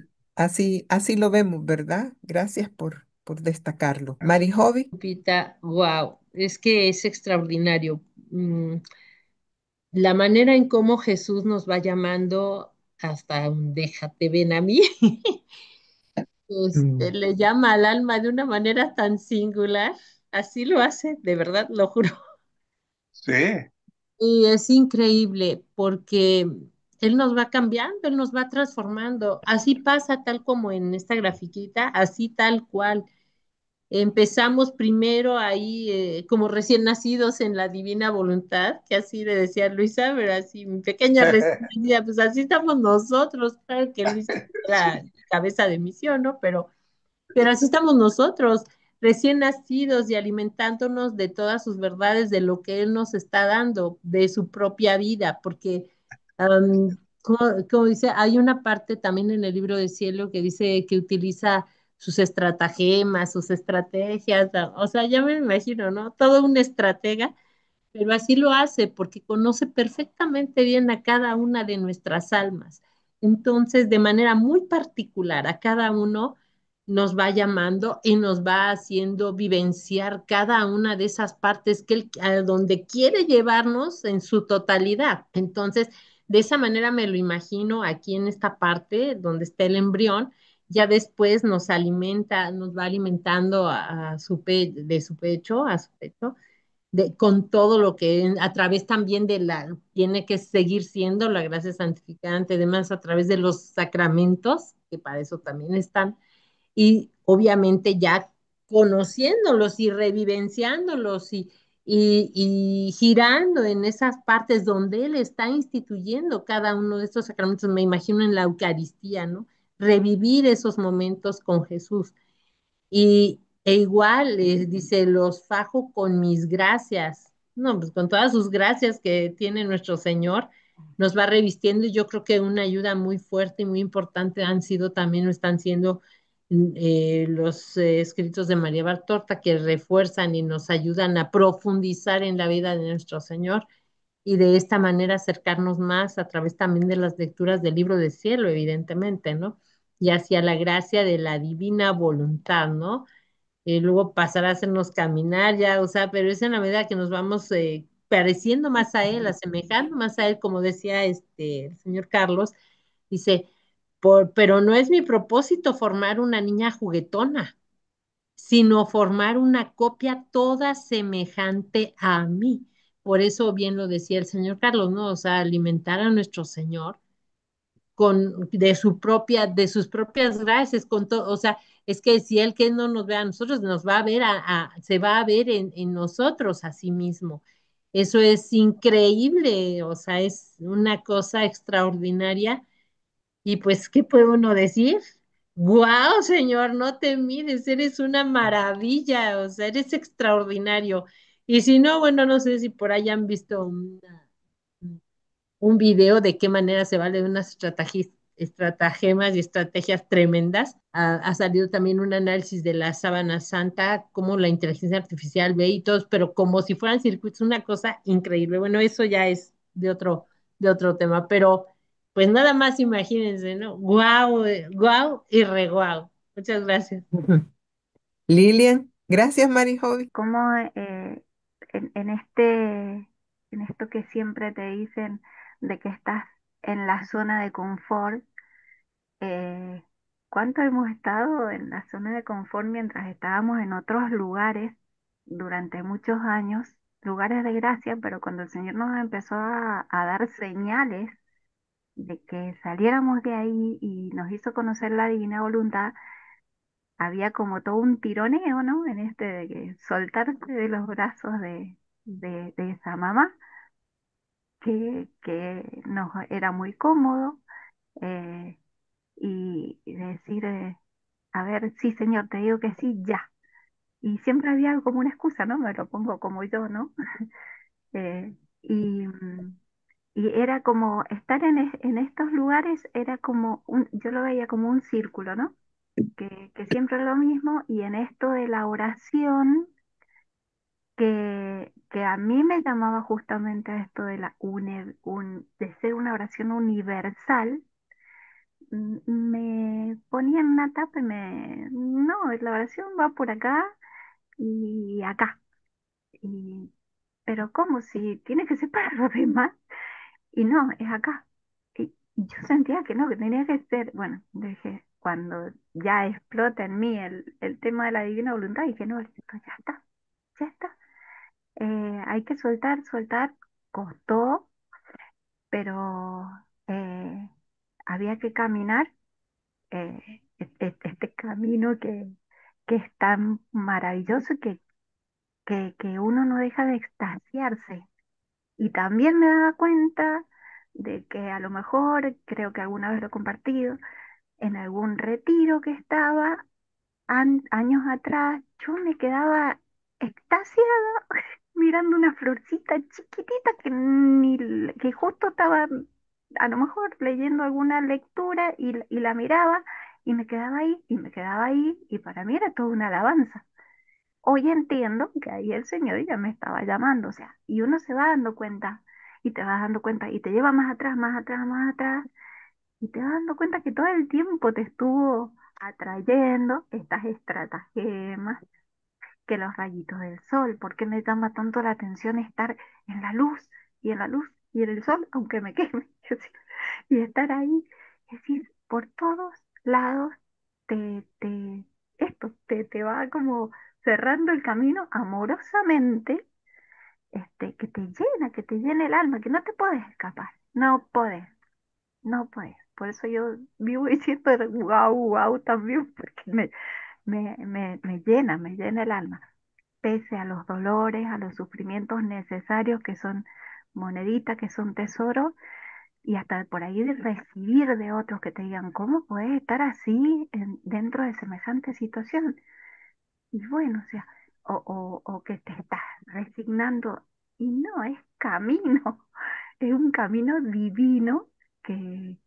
Así lo vemos, ¿verdad? Gracias por destacarlo. Mari Hobby. Lupita, wow, es que es extraordinario. La manera en cómo Jesús nos va llamando hasta un déjate ven a mí, Mm, le llama al alma de una manera tan singular, así lo hace, de verdad, lo juro. Sí, Y es increíble porque Él nos va cambiando, Él nos va transformando. Así pasa tal como en esta grafiquita, así tal cual. Empezamos primero ahí como recién nacidos en la divina voluntad, que así le decía Luisa, pero así mi pequeña recién nacida, pues así estamos nosotros, claro que Luisa era sí. cabeza de misión, ¿no? Pero así estamos nosotros, recién nacidos y alimentándonos de todas sus verdades, de lo que Él nos está dando, de su propia vida, porque, como dice, hay una parte también en el libro de Cielo que dice que utiliza sus estratagemas, sus estrategias, o sea, ya me imagino, ¿no? Todo un estratega, pero así lo hace porque conoce perfectamente bien a cada una de nuestras almas. Entonces, de manera muy particular, a cada uno nos va llamando y nos va haciendo vivenciar cada una de esas partes que él, a donde quiere llevarnos en su totalidad. Entonces, de esa manera me lo imagino aquí en esta parte donde está el embrión, ya después nos alimenta, nos va alimentando de su pecho, a su pecho, con todo lo que a través también de tiene que seguir siendo la gracia santificante, además a través de los sacramentos, que para eso también están, y obviamente ya conociéndolos y revivenciándolos y girando en esas partes donde Él está instituyendo cada uno de estos sacramentos, me imagino en la Eucaristía, ¿no? Revivir esos momentos con Jesús. E igual, dice, los fajo con mis gracias. No, pues con todas sus gracias que tiene nuestro Señor, nos va revistiendo y yo creo que una ayuda muy fuerte y muy importante han sido también, o están siendo los escritos de María Bartorta que refuerzan y nos ayudan a profundizar en la vida de nuestro Señor y de esta manera acercarnos más a través también de las lecturas del libro del cielo, evidentemente, ¿no? Y hacia la gracia de la divina voluntad, ¿no? Y luego pasar a hacernos caminar ya, o sea, pero es en la medida que nos vamos pareciendo más a él, asemejando más a él, como decía el señor Carlos, dice, pero no es mi propósito formar una niña juguetona, sino formar una copia toda semejante a mí. Por eso bien lo decía el señor Carlos, ¿no? O sea, alimentar a nuestro Señor con de sus propias gracias, con todo, o sea, es que si Él que no nos ve a nosotros, nos va a ver se va a ver en nosotros a sí mismo. Eso es increíble, o sea, es una cosa extraordinaria. Y pues, ¿qué puede uno decir? ¡Guau, señor! No te mires, eres una maravilla, o sea, eres extraordinario. Y si no, bueno, no sé si por ahí han visto un video de qué manera se vale de unas estratagemas y estrategias tremendas. Ha salido también un análisis de la sábana santa, cómo la inteligencia artificial ve y todos, pero como si fueran circuitos, una cosa increíble. Bueno, eso ya es de otro tema, pero pues nada más imagínense, ¿no? Guau, guau y re guau. Muchas gracias. Lilian, gracias, Mary Hobby. Como en esto que siempre te dicen de que estás en la zona de confort, eh, ¿cuánto hemos estado en la zona de confort mientras estábamos en otros lugares durante muchos años, lugares de gracia, pero cuando el Señor nos empezó a dar señales de que saliéramos de ahí y nos hizo conocer la divina voluntad, había como todo un tironeo, ¿no? En este de que soltarse de los brazos de esa mamá, que nos era muy cómodo, eh, y decir, a ver, sí, señor, te digo que sí, ya. Y siempre había como una excusa, ¿no? Me lo pongo como yo, ¿no? Eh, y, y era como estar en estos lugares, era como yo lo veía como un círculo, ¿no? Que siempre es lo mismo, y en esto de la oración, que a mí me llamaba justamente a esto de de ser una oración universal, me ponía en una tapa y no, la oración va por acá y acá. Y, pero ¿cómo? Si tiene que ser para los demás, y no, es acá. Y yo sentía que no, que tenía que ser, bueno, dije, cuando ya explota en mí el tema de la divina voluntad, dije, no, esto ya está, ya está. Hay que soltar, soltar, costó, pero había que caminar este camino que es tan maravilloso que uno no deja de extasiarse. Y también me daba cuenta de que a lo mejor, creo que alguna vez lo he compartido, en algún retiro que estaba años atrás, yo me quedaba extasiada mirando una florcita chiquitita que justo estaba a lo mejor leyendo alguna lectura y la miraba y me quedaba ahí y me quedaba ahí y para mí era toda una alabanza. Hoy entiendo que ahí el Señor ya me estaba llamando, o sea, y uno se va dando cuenta y te vas dando cuenta y te lleva más atrás, más atrás, más atrás y te vas dando cuenta que todo el tiempo te estuvo atrayendo estas estratagemas, que los rayitos del sol. ¿Por qué me llama tanto la atención estar en la luz y en la luz y en el sol, aunque me queme? Y estar ahí, es decir, por todos lados te va como cerrando el camino amorosamente, que te llena el alma, que no te puedes escapar, no puedes, no puedes. Por eso yo vivo diciendo wow, wow también, porque me llena el alma, pese a los dolores, a los sufrimientos necesarios que son moneditas, que son tesoros, y hasta por ahí de recibir de otros que te digan, ¿cómo puedes estar así dentro de semejante situación? Y bueno, o sea, o que te estás resignando, y no, es camino, es un camino divino que,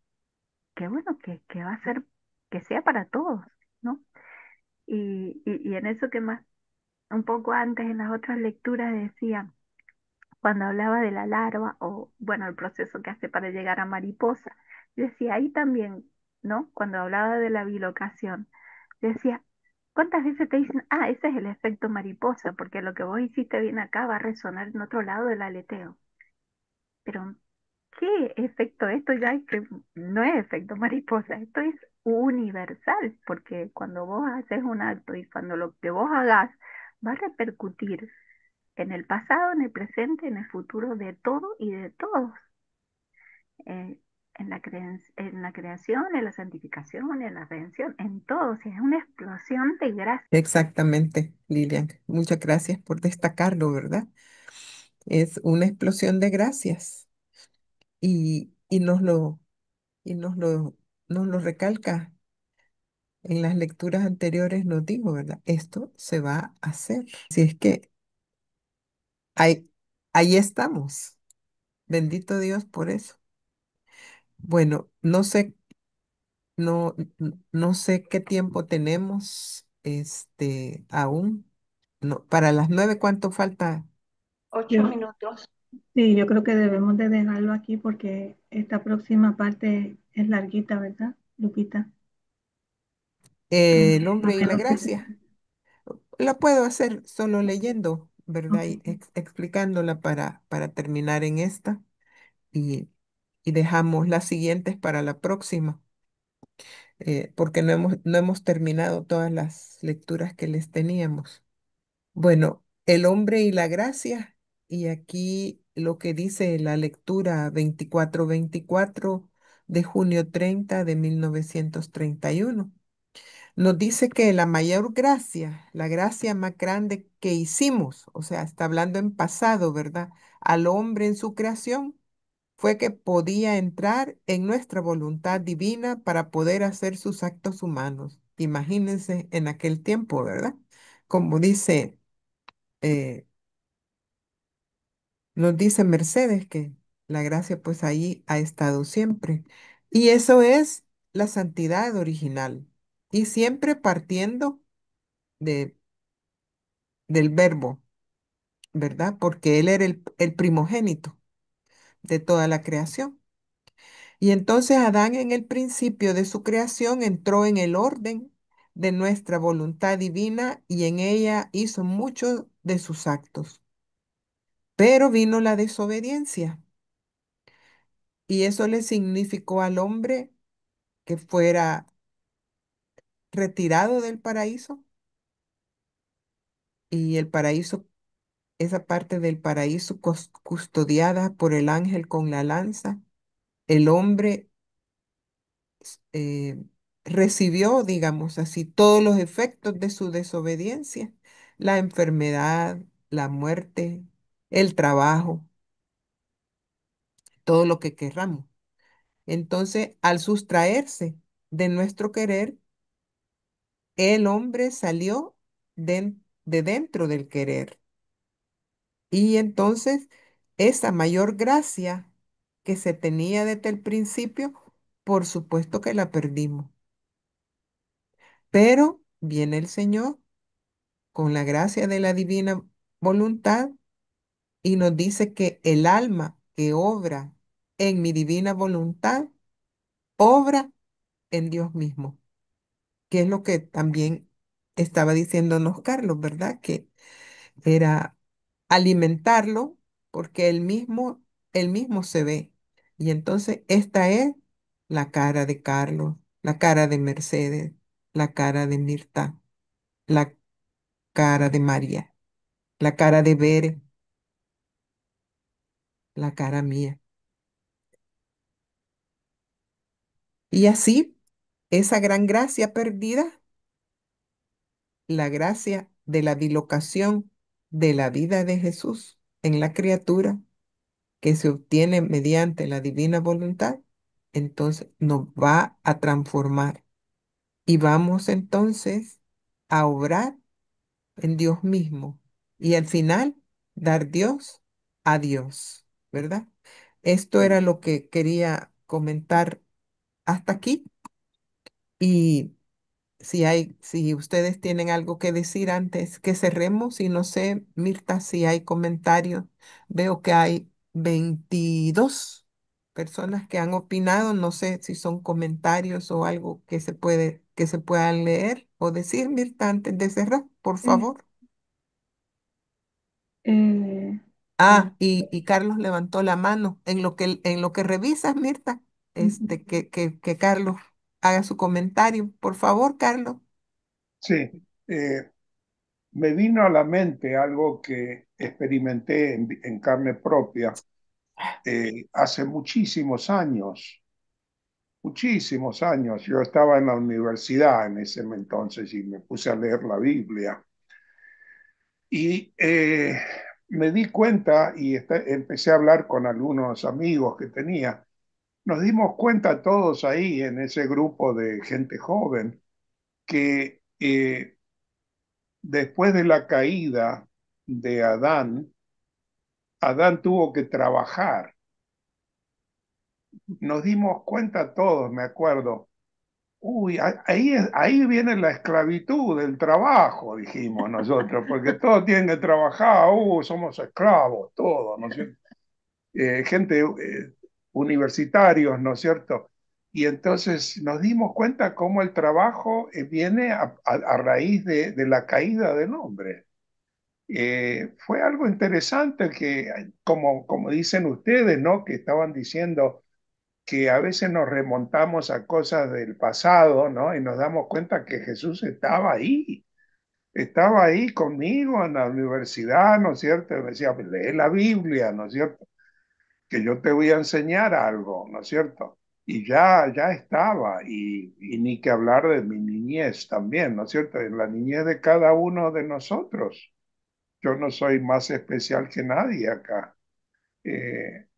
que bueno, que va a ser, que sea para todos, ¿no? Y en eso que más, un poco antes en las otras lecturas decía, cuando hablaba de la larva o, bueno, el proceso que hace para llegar a mariposa, decía ahí también, ¿no? Cuando hablaba de la bilocación, decía, ¿cuántas veces te dicen, ese es el efecto mariposa, porque lo que vos hiciste bien acá va a resonar en otro lado del aleteo? Pero, ¿qué efecto? Esto ya es que no es efecto mariposa, esto es universal, porque cuando vos haces un acto y cuando lo que vos hagas va a repercutir en el pasado, en el presente, en el futuro de todo y de todos, eh, en la creación, en la santificación, en la redención, en todo. O sea, es una explosión de gracia. Exactamente, Lilian. Muchas gracias por destacarlo, ¿verdad? Es una explosión de gracias y y nos lo recalca en las lecturas anteriores, nos dijo, ¿verdad? Esto se va a hacer. Si es que ahí, ahí estamos. Bendito Dios por eso. Bueno, no sé qué tiempo tenemos, aún. No, para las 9, ¿cuánto falta? 8 minutos. Sí, yo creo que debemos de dejarlo aquí porque esta próxima parte es larguita, ¿verdad, Lupita? El A hombre y la menos que gracia. La puedo hacer solo leyendo, ¿verdad? Y explicándola para terminar en esta y, y dejamos las siguientes para la próxima, porque no hemos terminado todas las lecturas que les teníamos. Bueno, el hombre y la gracia, y aquí lo que dice la lectura 24-24 de junio 30 de 1931. Nos dice que la mayor gracia, la gracia más grande que hicimos, o sea, está hablando en pasado, ¿verdad? Al hombre en su creación, fue que podía entrar en nuestra voluntad divina para poder hacer sus actos humanos. Imagínense en aquel tiempo, ¿verdad? Como dice, eh, nos dice Mercedes que la gracia pues ahí ha estado siempre. Y eso es la santidad original. Y siempre partiendo de, del verbo, ¿verdad? Porque él era el primogénito de toda la creación. Y entonces Adán en el principio de su creación entró en el orden de nuestra voluntad divina y en ella hizo muchos de sus actos. Pero vino la desobediencia y eso le significó al hombre que fuera retirado del paraíso y el paraíso, esa parte del paraíso custodiada por el ángel con la lanza, el hombre eh, recibió, digamos así, todos los efectos de su desobediencia, la enfermedad, la muerte, el trabajo, todo lo que querramos. Entonces, al sustraerse de nuestro querer, el hombre salió de dentro del querer. Y entonces, esa mayor gracia que se tenía desde el principio, por supuesto que la perdimos. Pero viene el Señor con la gracia de la divina voluntad y nos dice que el alma que obra en mi divina voluntad, obra en Dios mismo, que es lo que también estaba diciéndonos Carlos, ¿verdad? Que era alimentarlo porque él mismo se ve. Y entonces esta es la cara de Carlos, la cara de Mercedes, la cara de Mirta, la cara de María, la cara de Bere, la cara mía. Y así, esa gran gracia perdida, la gracia de la bilocación de la vida de Jesús en la criatura, que se obtiene mediante la divina voluntad, entonces nos va a transformar y vamos entonces a obrar en Dios mismo y al final dar Dios a Dios, ¿verdad? Esto era lo que quería comentar hasta aquí y si ustedes tienen algo que decir antes que cerremos y no sé, Mirta, si hay comentarios, veo que hay 22 personas que han opinado, no sé si son comentarios o algo que se puedan leer o decir, Mirta, antes de cerrar, por es, favor. eh, Ah, y Carlos levantó la mano. En lo que revisas, Mirta, ujú. que Carlos. haga su comentario. Por favor, Carlos. Sí, me vino a la mente algo que experimenté en carne propia hace muchísimos años. Yo estaba en la universidad en ese entonces y me puse a leer la Biblia. Y me di cuenta y empecé a hablar con algunos amigos que tenía. Nos dimos cuenta todos ahí en ese grupo de gente joven que después de la caída de Adán, Adán tuvo que trabajar. Nos dimos cuenta todos, me acuerdo. Uy, ahí viene la esclavitud del trabajo, dijimos nosotros, porque todos tienen que trabajar, somos esclavos, todos, ¿no es cierto? Gente universitarios, ¿no es cierto? Y entonces nos dimos cuenta cómo el trabajo viene a raíz de la caída del hombre. Fue algo interesante que, como dicen ustedes, ¿no? Que estaban diciendo que a veces nos remontamos a cosas del pasado, ¿no? Y nos damos cuenta que Jesús estaba ahí conmigo en la universidad, ¿no es cierto? Y me decía, lee la Biblia, ¿no es cierto? Que yo te voy a enseñar algo, ¿no es cierto? Y ya estaba, y ni que hablar de mi niñez también, ¿no es cierto? En la niñez de cada uno de nosotros. Yo no soy más especial que nadie acá. Eh,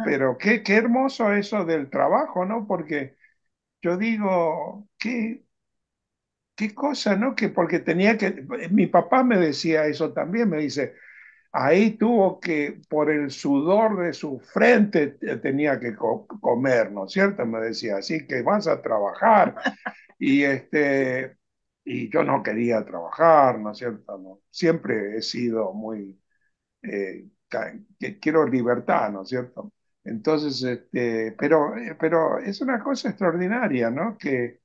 pero qué hermoso eso del trabajo, ¿no? Porque yo digo, qué cosa, ¿no? Que porque tenía que, mi papá me decía eso también, me dice, ahí tuvo que, por el sudor de su frente, tenía que comer, ¿no es cierto? Me decía, así que vas a trabajar. Y y yo no quería trabajar, ¿no es cierto? No, siempre he sido muy, que quiero libertad, ¿no es cierto? Entonces, pero es una cosa extraordinaria, ¿no? Que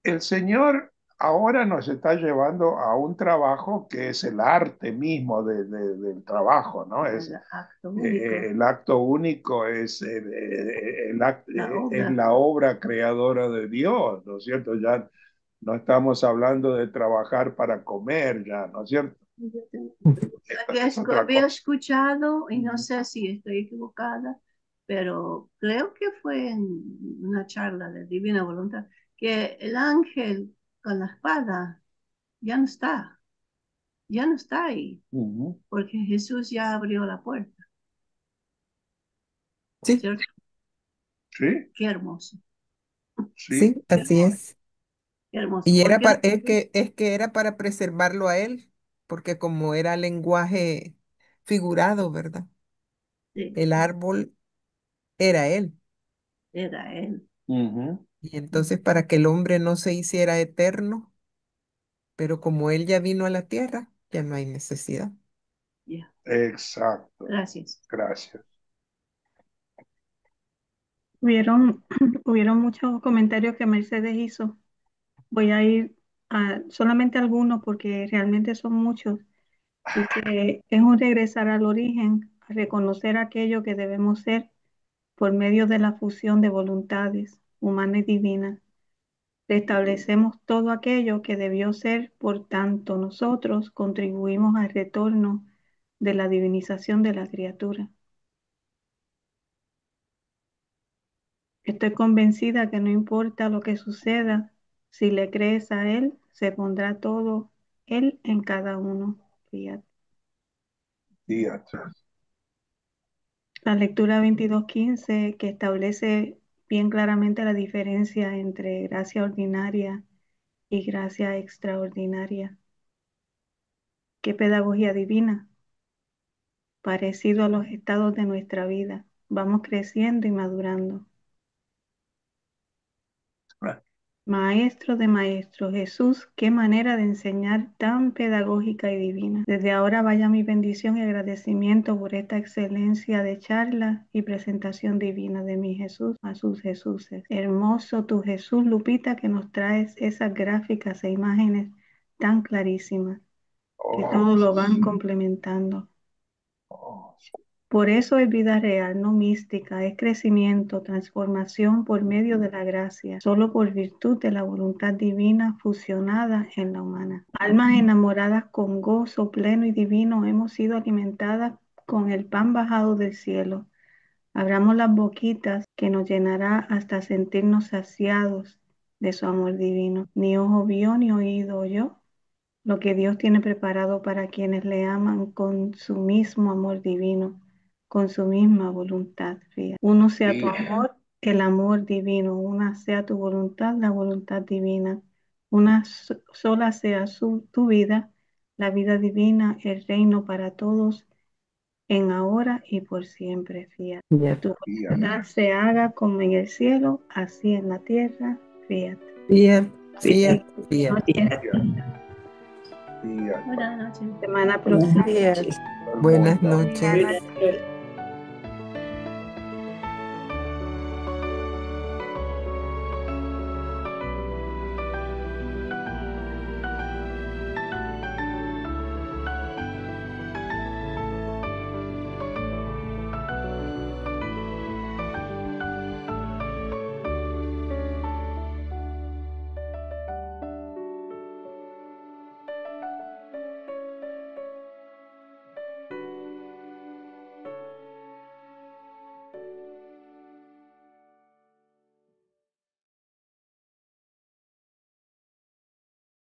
el Señor ahora nos está llevando a un trabajo que es el arte mismo del trabajo, ¿no? El acto único, El acto único es, la es obra. la obra creadora de Dios, ¿no es cierto? Ya no estamos hablando de trabajar para comer, ya, ¿no es cierto? Es otra Había cosa. escuchado, y no sé si estoy equivocada, pero creo que fue en una charla de Divina Voluntad, que el ángel con la espada ya no está ahí, Ujú. porque Jesús ya abrió la puerta, Sí, ¿cierto? Sí, Qué hermoso, sí, sí, así es. qué hermoso, Y porque es que era para preservarlo a él, porque como era lenguaje figurado, ¿verdad? sí, El árbol era él. era él. ujú, Y entonces para que el hombre no se hiciera eterno, pero como él ya vino a la tierra, ya no hay necesidad. Ya, exacto. gracias. Gracias. Hubieron, hubieron muchos comentarios que Mercedes hizo. Voy a ir a solamente algunos porque realmente son muchos. Dice, es un regresar al origen, a reconocer aquello que debemos ser por medio de la fusión de voluntades humana y divina. Restablecemos todo aquello que debió ser, por tanto nosotros contribuimos al retorno de la divinización de la criatura. Estoy convencida que no importa lo que suceda, si le crees a Él, se pondrá todo Él en cada uno. Fíjate. Díaz. La lectura 22:15 que establece bien claramente la diferencia entre gracia ordinaria y gracia extraordinaria. Qué pedagogía divina, parecido a los estados de nuestra vida. Vamos creciendo y madurando. Maestro de maestros, Jesús, qué manera de enseñar tan pedagógica y divina. Desde ahora vaya mi bendición y agradecimiento por esta excelencia de charla y presentación divina de mi Jesús a sus Jesuses. Hermoso tu Jesús, Lupita, que nos traes esas gráficas e imágenes tan clarísimas que Oh, todo lo van complementando. oh, Por eso es vida real, no mística, es crecimiento, transformación por medio de la gracia, solo por virtud de la voluntad divina fusionada en la humana. Almas enamoradas con gozo pleno y divino, hemos sido alimentadas con el pan bajado del cielo. Abramos las boquitas que nos llenará hasta sentirnos saciados de su amor divino. Ni ojo vio ni oído oyó lo que Dios tiene preparado para quienes le aman con su mismo amor divino, con su misma voluntad fía. Uno sea tu amor, el amor divino. Una sea tu voluntad, la voluntad divina. Una sola sea tu vida, la vida divina, el reino para todos, en ahora y por siempre, fía. Tu voluntad se haga como en el cielo, así en la tierra, fiat. Fiat, fiat, fiat. Y Buenas noches. Semana próxima. Buenas noches. Buenas noches.